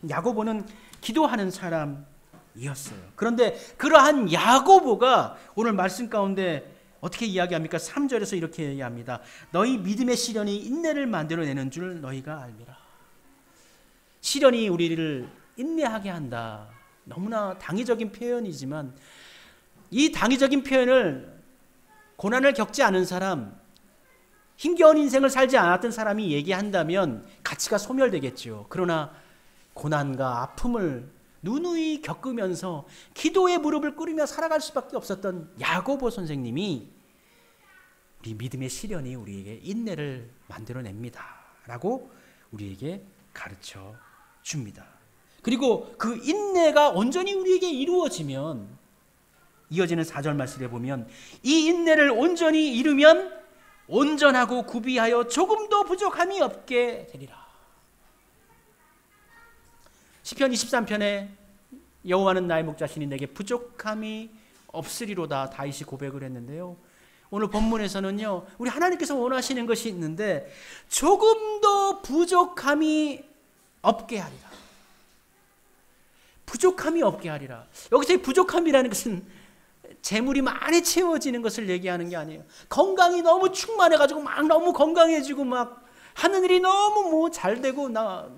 야고보는 기도하는 사람이었어요. 그런데 그러한 야고보가 오늘 말씀 가운데 어떻게 이야기합니까? 3절에서 이렇게 얘기합니다. 너희 믿음의 시련이 인내를 만들어내는 줄 너희가 알미라. 시련이 우리를 인내하게 한다. 너무나 당위적인 표현이지만 이 당위적인 표현을 고난을 겪지 않은 사람, 힘겨운 인생을 살지 않았던 사람이 얘기한다면 가치가 소멸되겠죠. 그러나 고난과 아픔을 누누이 겪으면서 기도의 무릎을 꿇으며 살아갈 수밖에 없었던 야고보 선생님이 우리 믿음의 시련이 우리에게 인내를 만들어냅니다 라고 우리에게 가르쳐 줍니다. 그리고 그 인내가 온전히 우리에게 이루어지면 이어지는 4절 말씀에 보면 이 인내를 온전히 이루면 온전하고 구비하여 조금도 부족함이 없게 되리라. 시편 23편에 여호와는 나의 목자시니 내게 부족함이 없으리로다 다윗이 고백을 했는데요. 오늘 본문에서는요, 우리 하나님께서 원하시는 것이 있는데 조금도 부족함이 없게 하리라. 부족함이 없게 하리라. 여기서 이 부족함이라는 것은 재물이 많이 채워지는 것을 얘기하는 게 아니에요. 건강이 너무 충만해가지고 막 너무 건강해지고 막 하는 일이 너무 뭐 잘 되고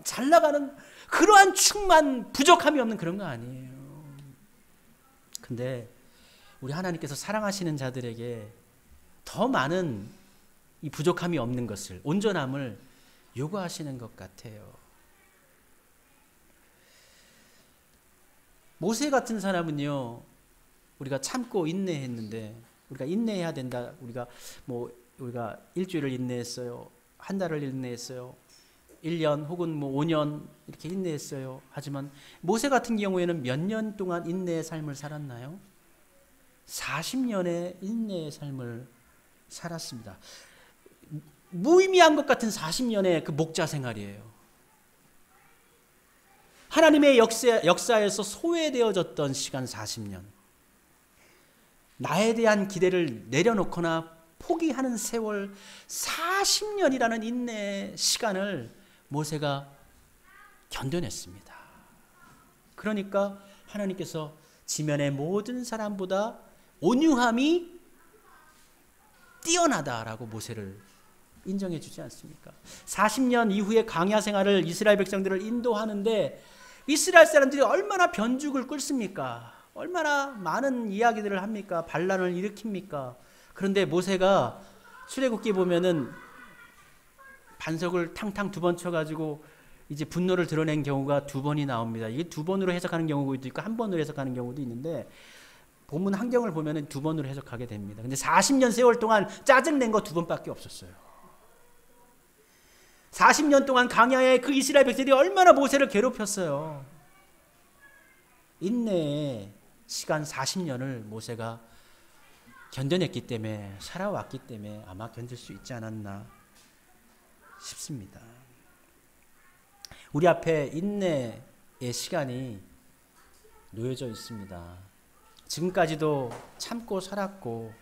잘 나가는 그러한 충만, 부족함이 없는 그런 거 아니에요. 근데 우리 하나님께서 사랑하시는 자들에게 더 많은 이 부족함이 없는 것을, 온전함을 요구하시는 것 같아요. 모세 같은 사람은요, 우리가 참고 인내했는데, 우리가 인내해야 된다. 우리가 일주일을 인내했어요. 한 달을 인내했어요. 1년 혹은 뭐 5년 이렇게 인내했어요. 하지만 모세 같은 경우에는 몇 년 동안 인내의 삶을 살았나요? 40년의 인내의 삶을 살았습니다. 무의미한 것 같은 40년의 그 목자 생활이에요. 하나님의 역사에서 소외되어졌던 시간 40년. 나에 대한 기대를 내려놓거나 포기하는 세월 40년이라는 인내의 시간을 모세가 견뎌냈습니다. 그러니까 하나님께서 지면의 모든 사람보다 온유함이 뛰어나다라고 모세를 인정해 주지 않습니까? 40년 이후에 광야 생활을 이스라엘 백성들을 인도하는데 이스라엘 사람들이 얼마나 변죽을 끓습니까? 얼마나 많은 이야기들을 합니까? 반란을 일으킵니까? 그런데 모세가 출애굽기 보면은 반석을 탕탕 2번 쳐가지고 이제 분노를 드러낸 경우가 2번이 나옵니다. 이게 2번으로 해석하는 경우도 있고 1번으로 해석하는 경우도 있는데 본문 한경을 보면은 2번으로 해석하게 됩니다. 근데 40년 세월 동안 짜증낸 거 2번밖에 없었어요. 40년 동안 광야에 그 이스라엘 백성들이 얼마나 모세를 괴롭혔어요. 인내의 시간 40년을 모세가 견뎌냈기 때문에, 살아왔기 때문에 아마 견딜 수 있지 않았나 싶습니다. 우리 앞에 인내의 시간이 놓여져 있습니다. 지금까지도 참고 살았고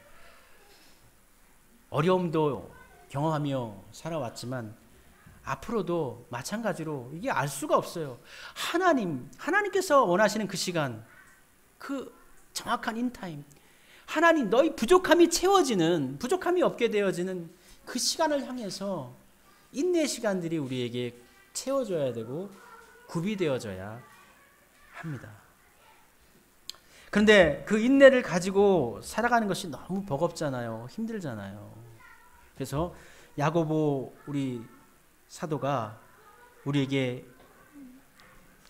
어려움도 경험하며 살아왔지만 앞으로도 마찬가지로 이게 알 수가 없어요. 하나님께서 원하시는 그 시간, 그 정확한 인타임, 하나님 너희 부족함이 채워지는, 부족함이 없게 되어지는 그 시간을 향해서 인내 시간들이 우리에게 채워져야 되고 구비되어져야 합니다. 그런데 그 인내를 가지고 살아가는 것이 너무 버겁잖아요. 힘들잖아요. 그래서 야고보 우리 사도가 우리에게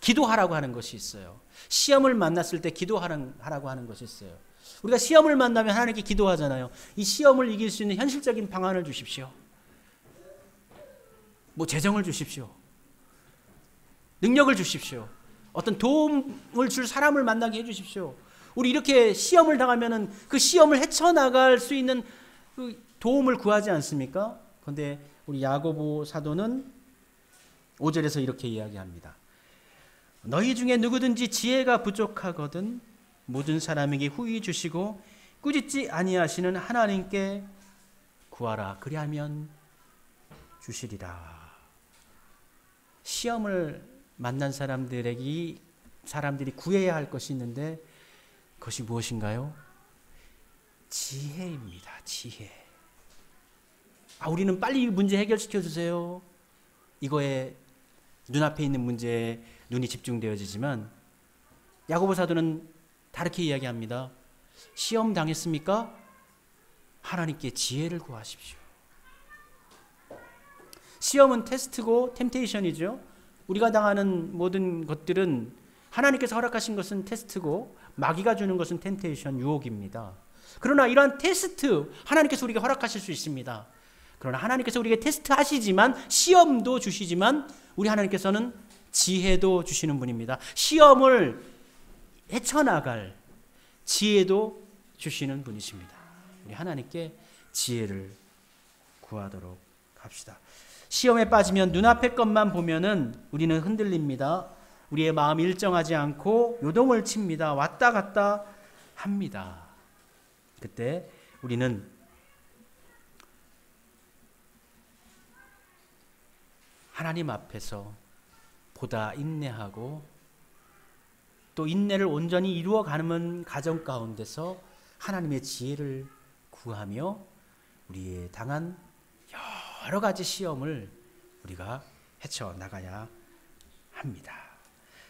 기도하라고 하는 것이 있어요. 시험을 만났을 때 기도하라고 하는 것이 있어요. 우리가 시험을 만나면 하나님께 기도하잖아요. 이 시험을 이길 수 있는 현실적인 방안을 주십시오. 뭐 재정을 주십시오. 능력을 주십시오. 어떤 도움을 줄 사람을 만나게 해주십시오. 우리 이렇게 시험을 당하면은 그 시험을 헤쳐나갈 수 있는 그 도움을 구하지 않습니까? 그런데 우리 야고보 사도는 5절에서 이렇게 이야기합니다. 너희 중에 누구든지 지혜가 부족하거든 모든 사람에게 후히 주시고 꾸짖지 아니하시는 하나님께 구하라. 그리하면 주시리라. 시험을 만난 사람들이 구해야 할 것이 있는데 그것이 무엇인가요? 지혜입니다. 지혜. 우리는 빨리 이 문제 해결시켜 주세요. 이거에 눈앞에 있는 문제에 눈이 집중되어지지만 야고보 사도는 다르게 이야기합니다. 시험 당했습니까? 하나님께 지혜를 구하십시오. 시험은 테스트고 템테이션이죠. 우리가 당하는 모든 것들은 하나님께서 허락하신 것은 테스트고 마귀가 주는 것은 템테이션, 유혹입니다. 그러나 이러한 테스트 하나님께서 우리에게 허락하실 수 있습니다. 그러나 하나님께서 우리에게 테스트 하시지만 시험도 주시지만 우리 하나님께서는 지혜도 주시는 분입니다. 시험을 헤쳐나갈 지혜도 주시는 분이십니다. 우리 하나님께 지혜를 구하도록 합시다. 시험에 빠지면 눈앞의 것만 보면은 우리는 흔들립니다. 우리의 마음이 일정하지 않고 요동을 칩니다. 왔다 갔다 합니다. 그때 우리는 하나님 앞에서 보다 인내하고 또 인내를 온전히 이루어가는 가정 가운데서 하나님의 지혜를 구하며 우리의 당한 여러 가지 시험을 우리가 헤쳐나가야 합니다.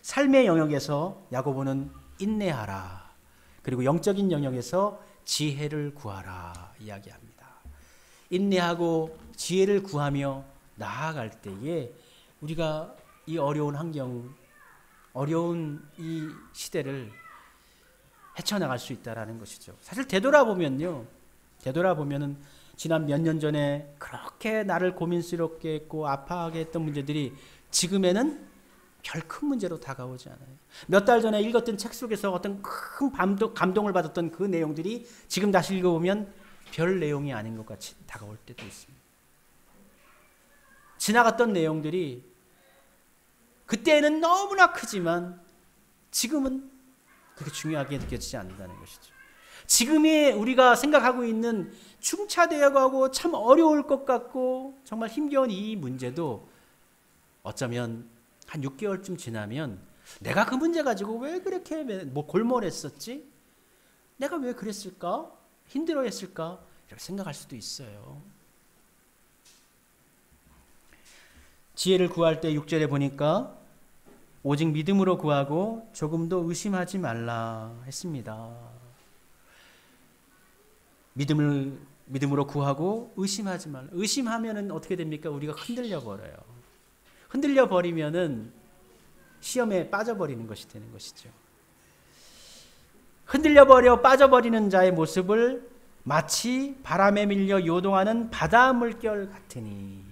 삶의 영역에서 야고보는 인내하라, 그리고 영적인 영역에서 지혜를 구하라 이야기합니다. 인내하고 지혜를 구하며 나아갈 때에 우리가 이 어려운 환경, 어려운 이 시대를 헤쳐나갈 수 있다는 것이죠. 사실 되돌아보면은 지난 몇 년 전에 그렇게 나를 고민스럽게 했고 아파하게 했던 문제들이 지금에는 별 큰 문제로 다가오지 않아요. 몇 달 전에 읽었던 책 속에서 어떤 큰 감동을 받았던 그 내용들이 지금 다시 읽어보면 별 내용이 아닌 것 같이 다가올 때도 있습니다. 지나갔던 내용들이 그때는 너무나 크지만 지금은 그렇게 중요하게 느껴지지 않는다는 것이죠. 지금의 우리가 생각하고 있는 중차대하고 하고 참 어려울 것 같고 정말 힘겨운 이 문제도 어쩌면 한 6개월쯤 지나면 내가 그 문제 가지고 왜 그렇게 골몰했었지? 내가 왜 그랬을까? 힘들어했을까? 이렇게 생각할 수도 있어요. 지혜를 구할 때 6절에 보니까 오직 믿음으로 구하고 조금도 의심하지 말라 했습니다. 믿음으로 구하고 의심하지 말라. 의심하면은 어떻게 됩니까? 우리가 흔들려 버려요. 흔들려 버리면은 시험에 빠져버리는 것이 되는 것이죠. 흔들려 버려 빠져버리는 자의 모습을 마치 바람에 밀려 요동하는 바다 물결 같으니.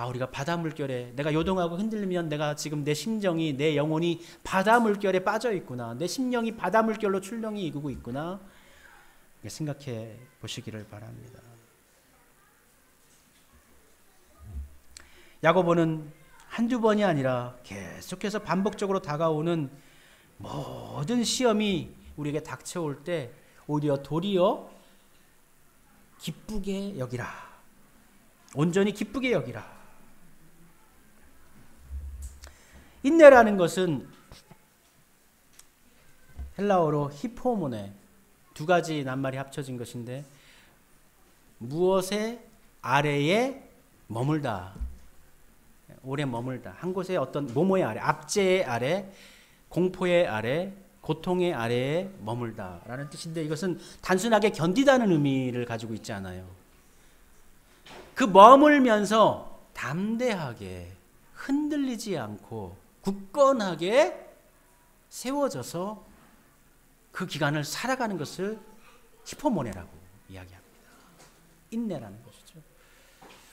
우리가 바다 물결에 내가 요동하고 흔들리면 내가 지금 내 심정이, 내 영혼이 바다 물결에 빠져 있구나. 내 심령이 바다 물결로 출렁이 이구고 있구나. 생각해 보시기를 바랍니다. 야고보는 한두 번이 아니라 계속해서 반복적으로 다가오는 모든 시험이 우리에게 닥쳐올 때 오히려 도리어 기쁘게 여기라. 온전히 기쁘게 여기라. 인내라는 것은 헬라어로 히포모네, 두 가지 낱말이 합쳐진 것인데 무엇의 아래에 머물다, 오래 머물다, 한 곳에 어떤 모모의 아래, 압제의 아래, 공포의 아래, 고통의 아래에 머물다라는 뜻인데 이것은 단순하게 견디다는 의미를 가지고 있지 않아요. 그 머물면서 담대하게 흔들리지 않고 굳건하게 세워져서 그 기간을 살아가는 것을 히포모네라고 이야기합니다. 인내라는 것이죠.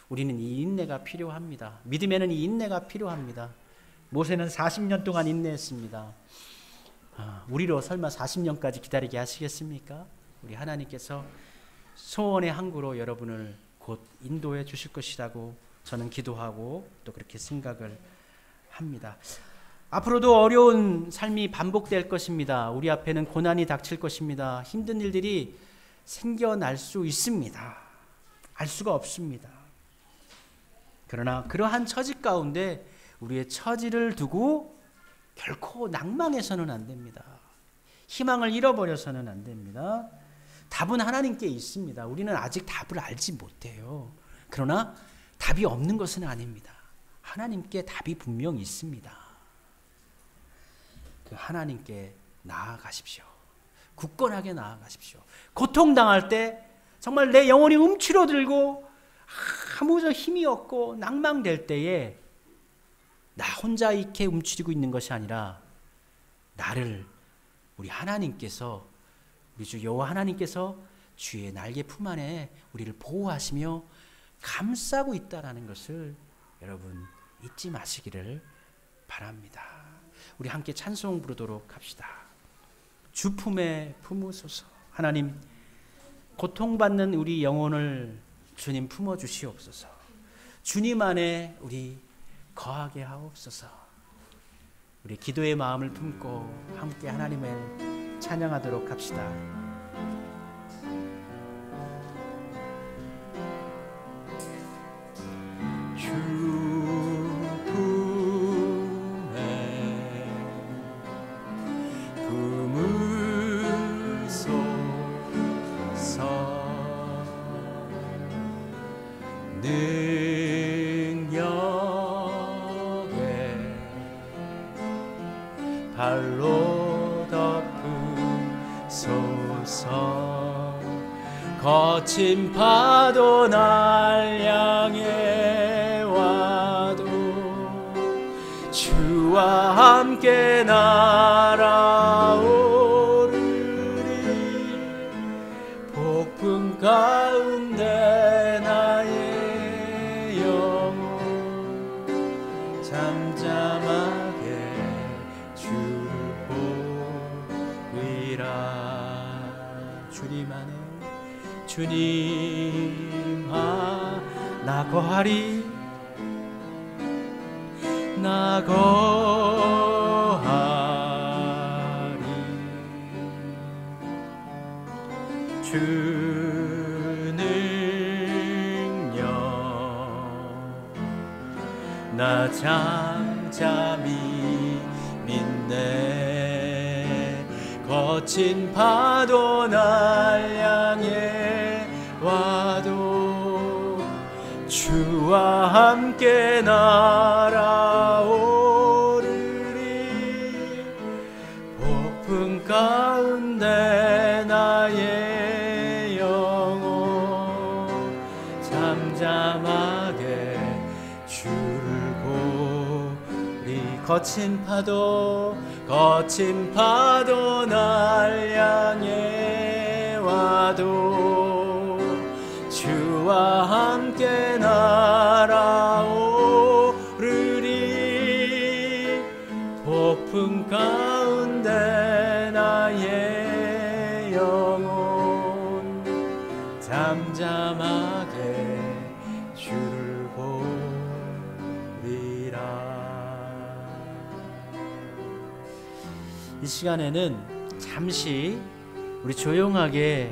우리는 이 인내가 필요합니다. 믿음에는 이 인내가 필요합니다. 모세는 40년 동안 인내했습니다. 우리로 설마 40년까지 기다리게 하시겠습니까? 우리 하나님께서 소원의 항구로 여러분을 곧 인도해 주실 것이라고 저는 기도하고 또 그렇게 생각을 합니다. 앞으로도 어려운 삶이 반복될 것입니다. 우리 앞에는 고난이 닥칠 것입니다. 힘든 일들이 생겨날 수 있습니다. 알 수가 없습니다. 그러나 그러한 처지 가운데 우리의 처지를 두고 결코 낭망해서는 안 됩니다. 희망을 잃어버려서는 안 됩니다. 답은 하나님께 있습니다. 우리는 아직 답을 알지 못해요. 그러나 답이 없는 것은 아닙니다. 하나님께 답이 분명 있습니다. 그 하나님께 나아가십시오. 굳건하게 나아가십시오. 고통당할 때 정말 내 영혼이 움츠러들고 아무 힘이 없고 낭망될 때에 나 혼자 이렇게 움츠리고 있는 것이 아니라 나를 우리 하나님께서, 우리 주 여호와 하나님께서 주의 날개 품 안에 우리를 보호하시며 감싸고 있다라는 것을 여러분 잊지 마시기를 바랍니다. 우리 함께 찬송 부르도록 합시다. 주 품에 품으소서. 하나님, 고통받는 우리 영혼을 주님 품어주시옵소서. 주님 안에 우리 거하게 하옵소서. 우리 기도의 마음을 품고 함께 하나님을 찬양하도록 합시다. 주 품에 발로 덮으소서. 거친 파도 날 향해 와도 주와 함께 날아오르리. 폭풍 가운데 나의 영혼 잠잠하게 주를 보리라. 주님 안에 주님 나 거하리 나 거하리. 주 능력 나 잠잠히 믿네. 거친 파도 날 향해 와도 주와 함께 날아오르리. 폭풍 가운데 나의 영혼 잠잠하게 주를 보리. 거친 파도 날 향해 와도 주와 함께 날아오르리. 폭풍 가운데 나의 영혼 잠잠하게 주를 보리라. 이 시간에는 잠시 우리 조용하게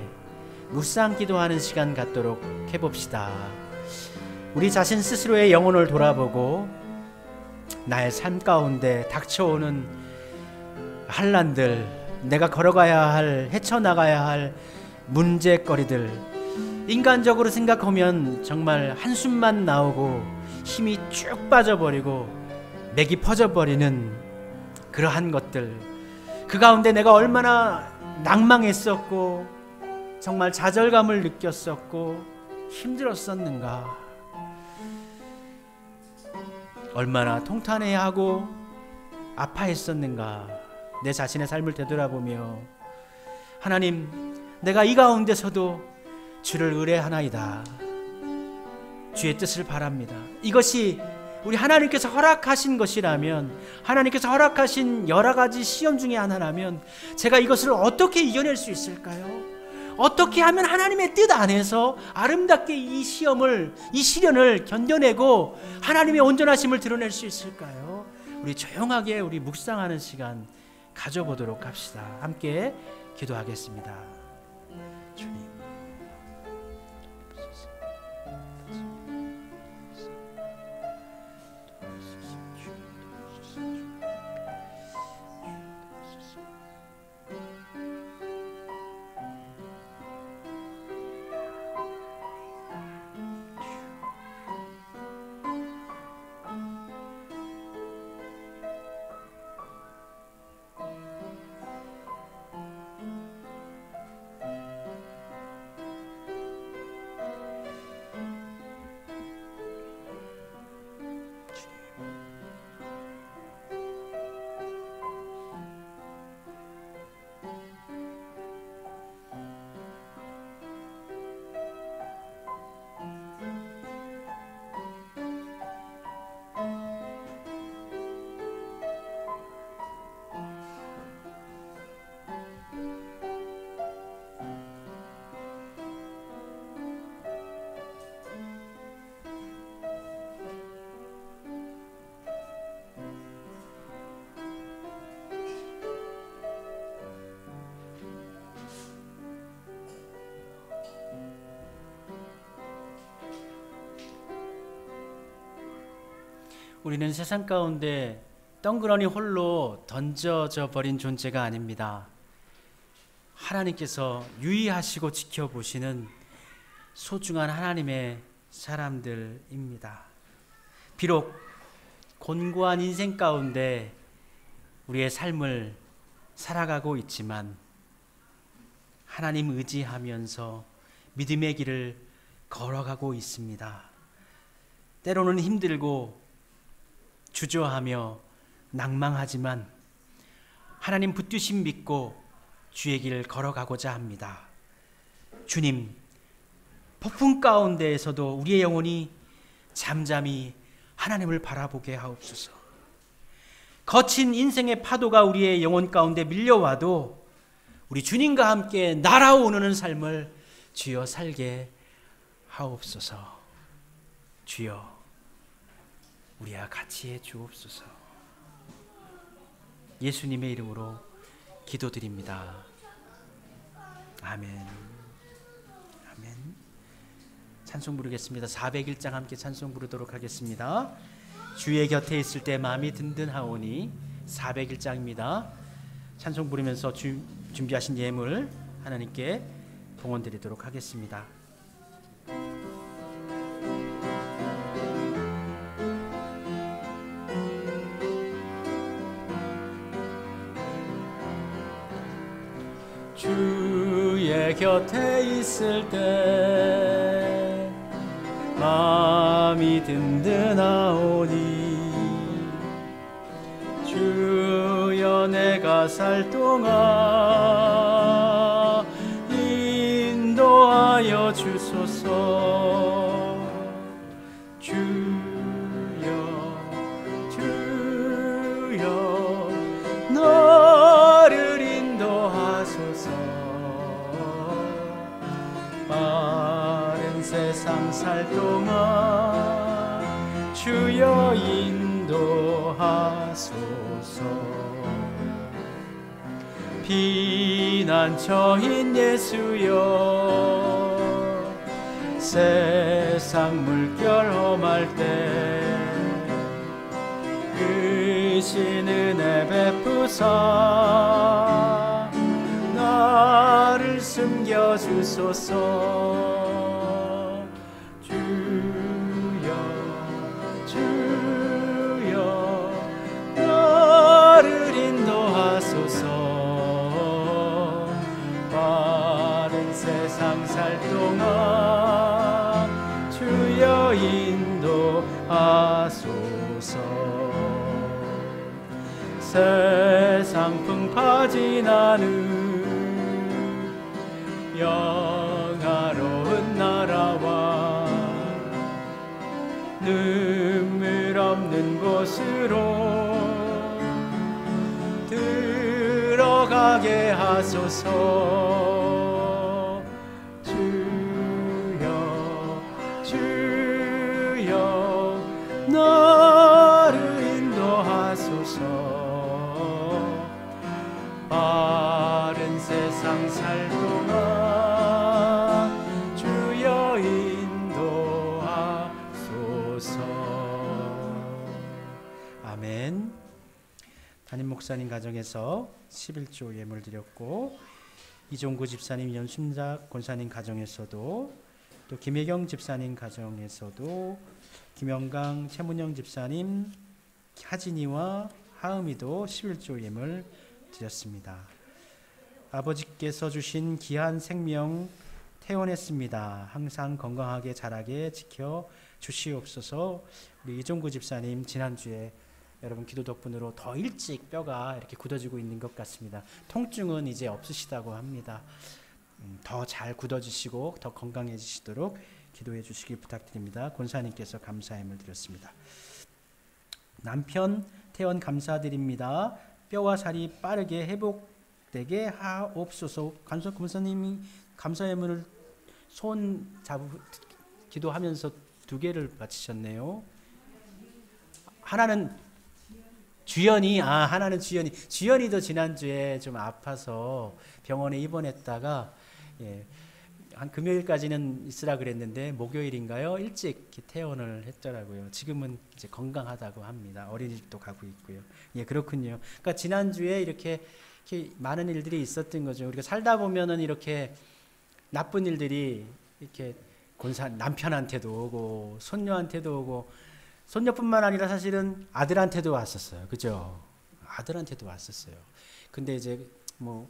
묵상 기도하는 시간 갖도록 해봅시다. 우리 자신 스스로의 영혼을 돌아보고 나의 삶 가운데 닥쳐오는 환난들, 내가 걸어가야 할, 헤쳐나가야 할 문제거리들, 인간적으로 생각하면 정말 한숨만 나오고 힘이 쭉 빠져버리고 맥이 퍼져버리는 그러한 것들, 그 가운데 내가 얼마나 낭망했었고 정말 좌절감을 느꼈었고 힘들었었는가, 얼마나 통탄해야 하고 아파했었는가. 내 자신의 삶을 되돌아보며 하나님, 내가 이 가운데서도 주를 의뢰하나이다. 주의 뜻을 바랍니다. 이것이 우리 하나님께서 허락하신 것이라면, 하나님께서 허락하신 여러 가지 시험 중에 하나라면 제가 이것을 어떻게 이겨낼 수 있을까요? 어떻게 하면 하나님의 뜻 안에서 아름답게 이 시험을, 이 시련을 견뎌내고 하나님의 온전하심을 드러낼 수 있을까요? 우리 조용하게 우리 묵상하는 시간 가져보도록 합시다. 함께 기도하겠습니다. 주님, 우리는 세상 가운데 덩그러니 홀로 던져져 버린 존재가 아닙니다. 하나님께서 유의하시고 지켜보시는 소중한 하나님의 사람들입니다. 비록 곤고한 인생 가운데 우리의 삶을 살아가고 있지만 하나님 의지하면서 믿음의 길을 걸어가고 있습니다. 때로는 힘들고 주저하며 낭망하지만 하나님 붙드심 믿고 주의 길을 걸어가고자 합니다. 주님, 폭풍 가운데에서도 우리의 영혼이 잠잠히 하나님을 바라보게 하옵소서. 거친 인생의 파도가 우리의 영혼 가운데 밀려와도 우리 주님과 함께 날아오르는 삶을 주여 살게 하옵소서. 주여, 우리와 같이 해 주옵소서. 예수님의 이름으로 기도드립니다. 아멘. 아멘. 찬송 부르겠습니다. 401장 함께 찬송 부르도록 하겠습니다. 주의 곁에 있을 때 마음이 든든하오니 401장입니다. 찬송 부르면서 준비하신 예물 하나님께 봉헌 드리도록 하겠습니다. 주의 곁에 있을 때 마음이 든든하오니 주여 내가 살 동안 인도하여 주소서. 주여 나를 인도하소서. 빠른 세상 살 동안 주여 인도하소서. 피난처인 예수여 세상 물결 험할 때 크신 은혜 베푸사 나를 숨겨주소서. 주여 나를 인도하소서. 빠른 세상 살 동안 주여 인도하소서. 세상 풍파 지나는 영화로운 나라와 눈물 없는 곳으로 들어가게 하소서. 주여 나를 인도하소서. 빠른 세상 살 동안 주여 인도하소서. 아멘. 담임 목사님 가정에서 11조 예물 드렸고 이종구 집사님, 연순작 권사님 가정에서도 또 김혜경 집사님 가정에서도 김영강, 최문영 집사님, 하진이와 하음이도 11조 예물 드렸습니다. 아버지께서 주신 귀한 생명 태어났습니다. 항상 건강하게 자라게 지켜 주시옵소서. 우리 이종구 집사님 지난주에 여러분 기도 덕분으로 더 일찍 뼈가 이렇게 굳어지고 있는 것 같습니다. 통증은 이제 없으시다고 합니다. 더 잘 굳어지시고 더 건강해지시도록 기도해 주시길 부탁드립니다. 권사님께서 감사함을 드렸습니다. 남편 태원 감사드립니다. 뼈와 살이 빠르게 회복되게 하옵소서. 권사님이 감사예물을 손 기도하면서 2개를 바치셨네요. 하나는 주연이, 하나는 주연이도 지난주에 좀 아파서 병원에 입원했다가 한 금요일까지는 있으라 그랬는데 목요일인가요? 일찍 퇴원을 했더라고요. 지금은 이제 건강하다고 합니다. 어린이집도 가고 있고요. 그렇군요. 그러니까 지난주에 이렇게 많은 일들이 있었던 거죠. 우리가 살다 보면은 이렇게 나쁜 일들이 이렇게 남편한테도 오고 손녀한테도 오고 손녀뿐만 아니라 사실은 아들한테도 왔었어요. 그죠? 아들한테도 왔었어요. 근데 이제 뭐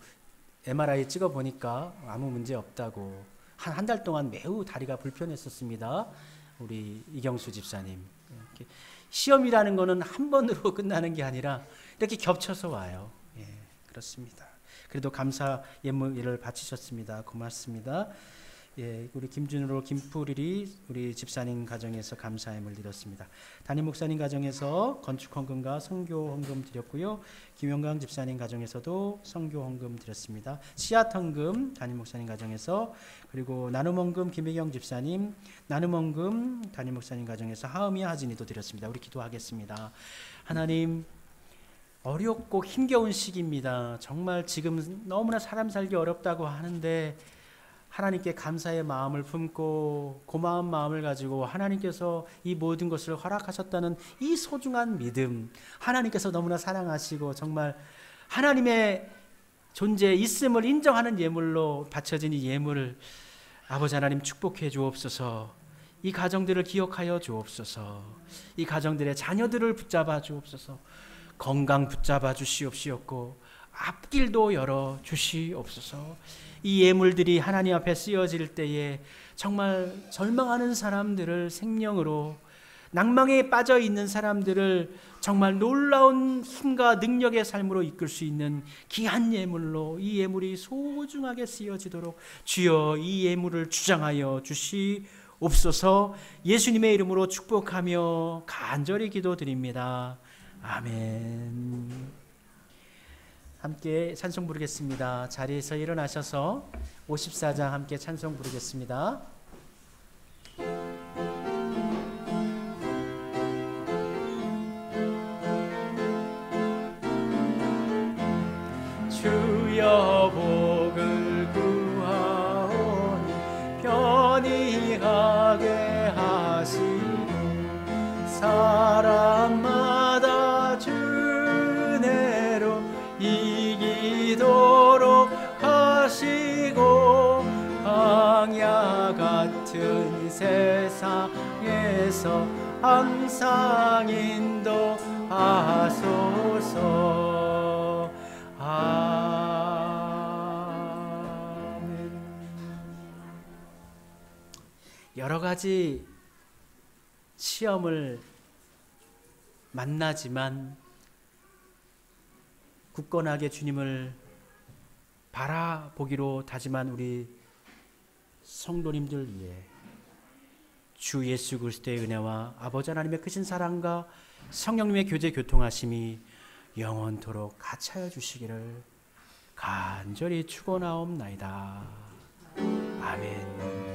MRI 찍어 보니까 아무 문제 없다고. 한 달 동안 매우 다리가 불편했었습니다. 우리 이경수 집사님. 시험이라는 거는 한 번으로 끝나는 게 아니라 이렇게 겹쳐서 와요. 예, 그렇습니다. 그래도 감사 예물을 바치셨습니다. 고맙습니다. 예, 우리 김준으로 김푸리리 우리 집사님 가정에서 감사 예물 드렸습니다. 담임 목사님 가정에서 건축 헌금과 선교 헌금 드렸고요. 김영강 집사님 가정에서도 선교 헌금 드렸습니다. 씨앗 헌금 담임 목사님 가정에서, 그리고 나눔 헌금 김혜경 집사님, 나눔 헌금 담임 목사님 가정에서 하음이 하진이도 드렸습니다. 우리 기도하겠습니다. 하나님, 어렵고 힘겨운 시기입니다. 정말 지금 너무나 사람 살기 어렵다고 하는데 하나님께 감사의 마음을 품고 고마운 마음을 가지고 하나님께서 이 모든 것을 허락하셨다는 이 소중한 믿음, 하나님께서 너무나 사랑하시고 정말 하나님의 존재 있음을 인정하는 예물로 바쳐진 이 예물을 아버지 하나님 축복해 주옵소서. 이 가정들을 기억하여 주옵소서. 이 가정들의 자녀들을 붙잡아 주옵소서. 건강 붙잡아 주시옵시었고 앞길도 열어 주시옵소서. 이 예물들이 하나님 앞에 쓰여질 때에 정말 절망하는 사람들을 생명으로, 낭망에 빠져 있는 사람들을 정말 놀라운 힘과 능력의 삶으로 이끌 수 있는 귀한 예물로 이 예물이 소중하게 쓰여지도록 주여 이 예물을 주장하여 주시옵소서. 예수님의 이름으로 축복하며 간절히 기도드립니다. 아멘. 함께 찬송 부르겠습니다. 자리에서 일어나셔서 54장 함께 찬송 부르겠습니다. 주여 복을 구하오니 편히하게 하시고 사람마다 주 은혜로 이기도록 하시고 광야 같은 세상에서 항상 인도하소서. 아멘. 여러 가지 시험을 만나지만 굳건하게 주님을 바라보기로 다짐한 우리 성도님들 위해 주 예수 그리스도의 은혜와 아버지 하나님의 크신 사랑과 성령님의 교제 교통하심이 영원토록 같이 하여 주시기를 간절히 축원하옵나이다. 아멘.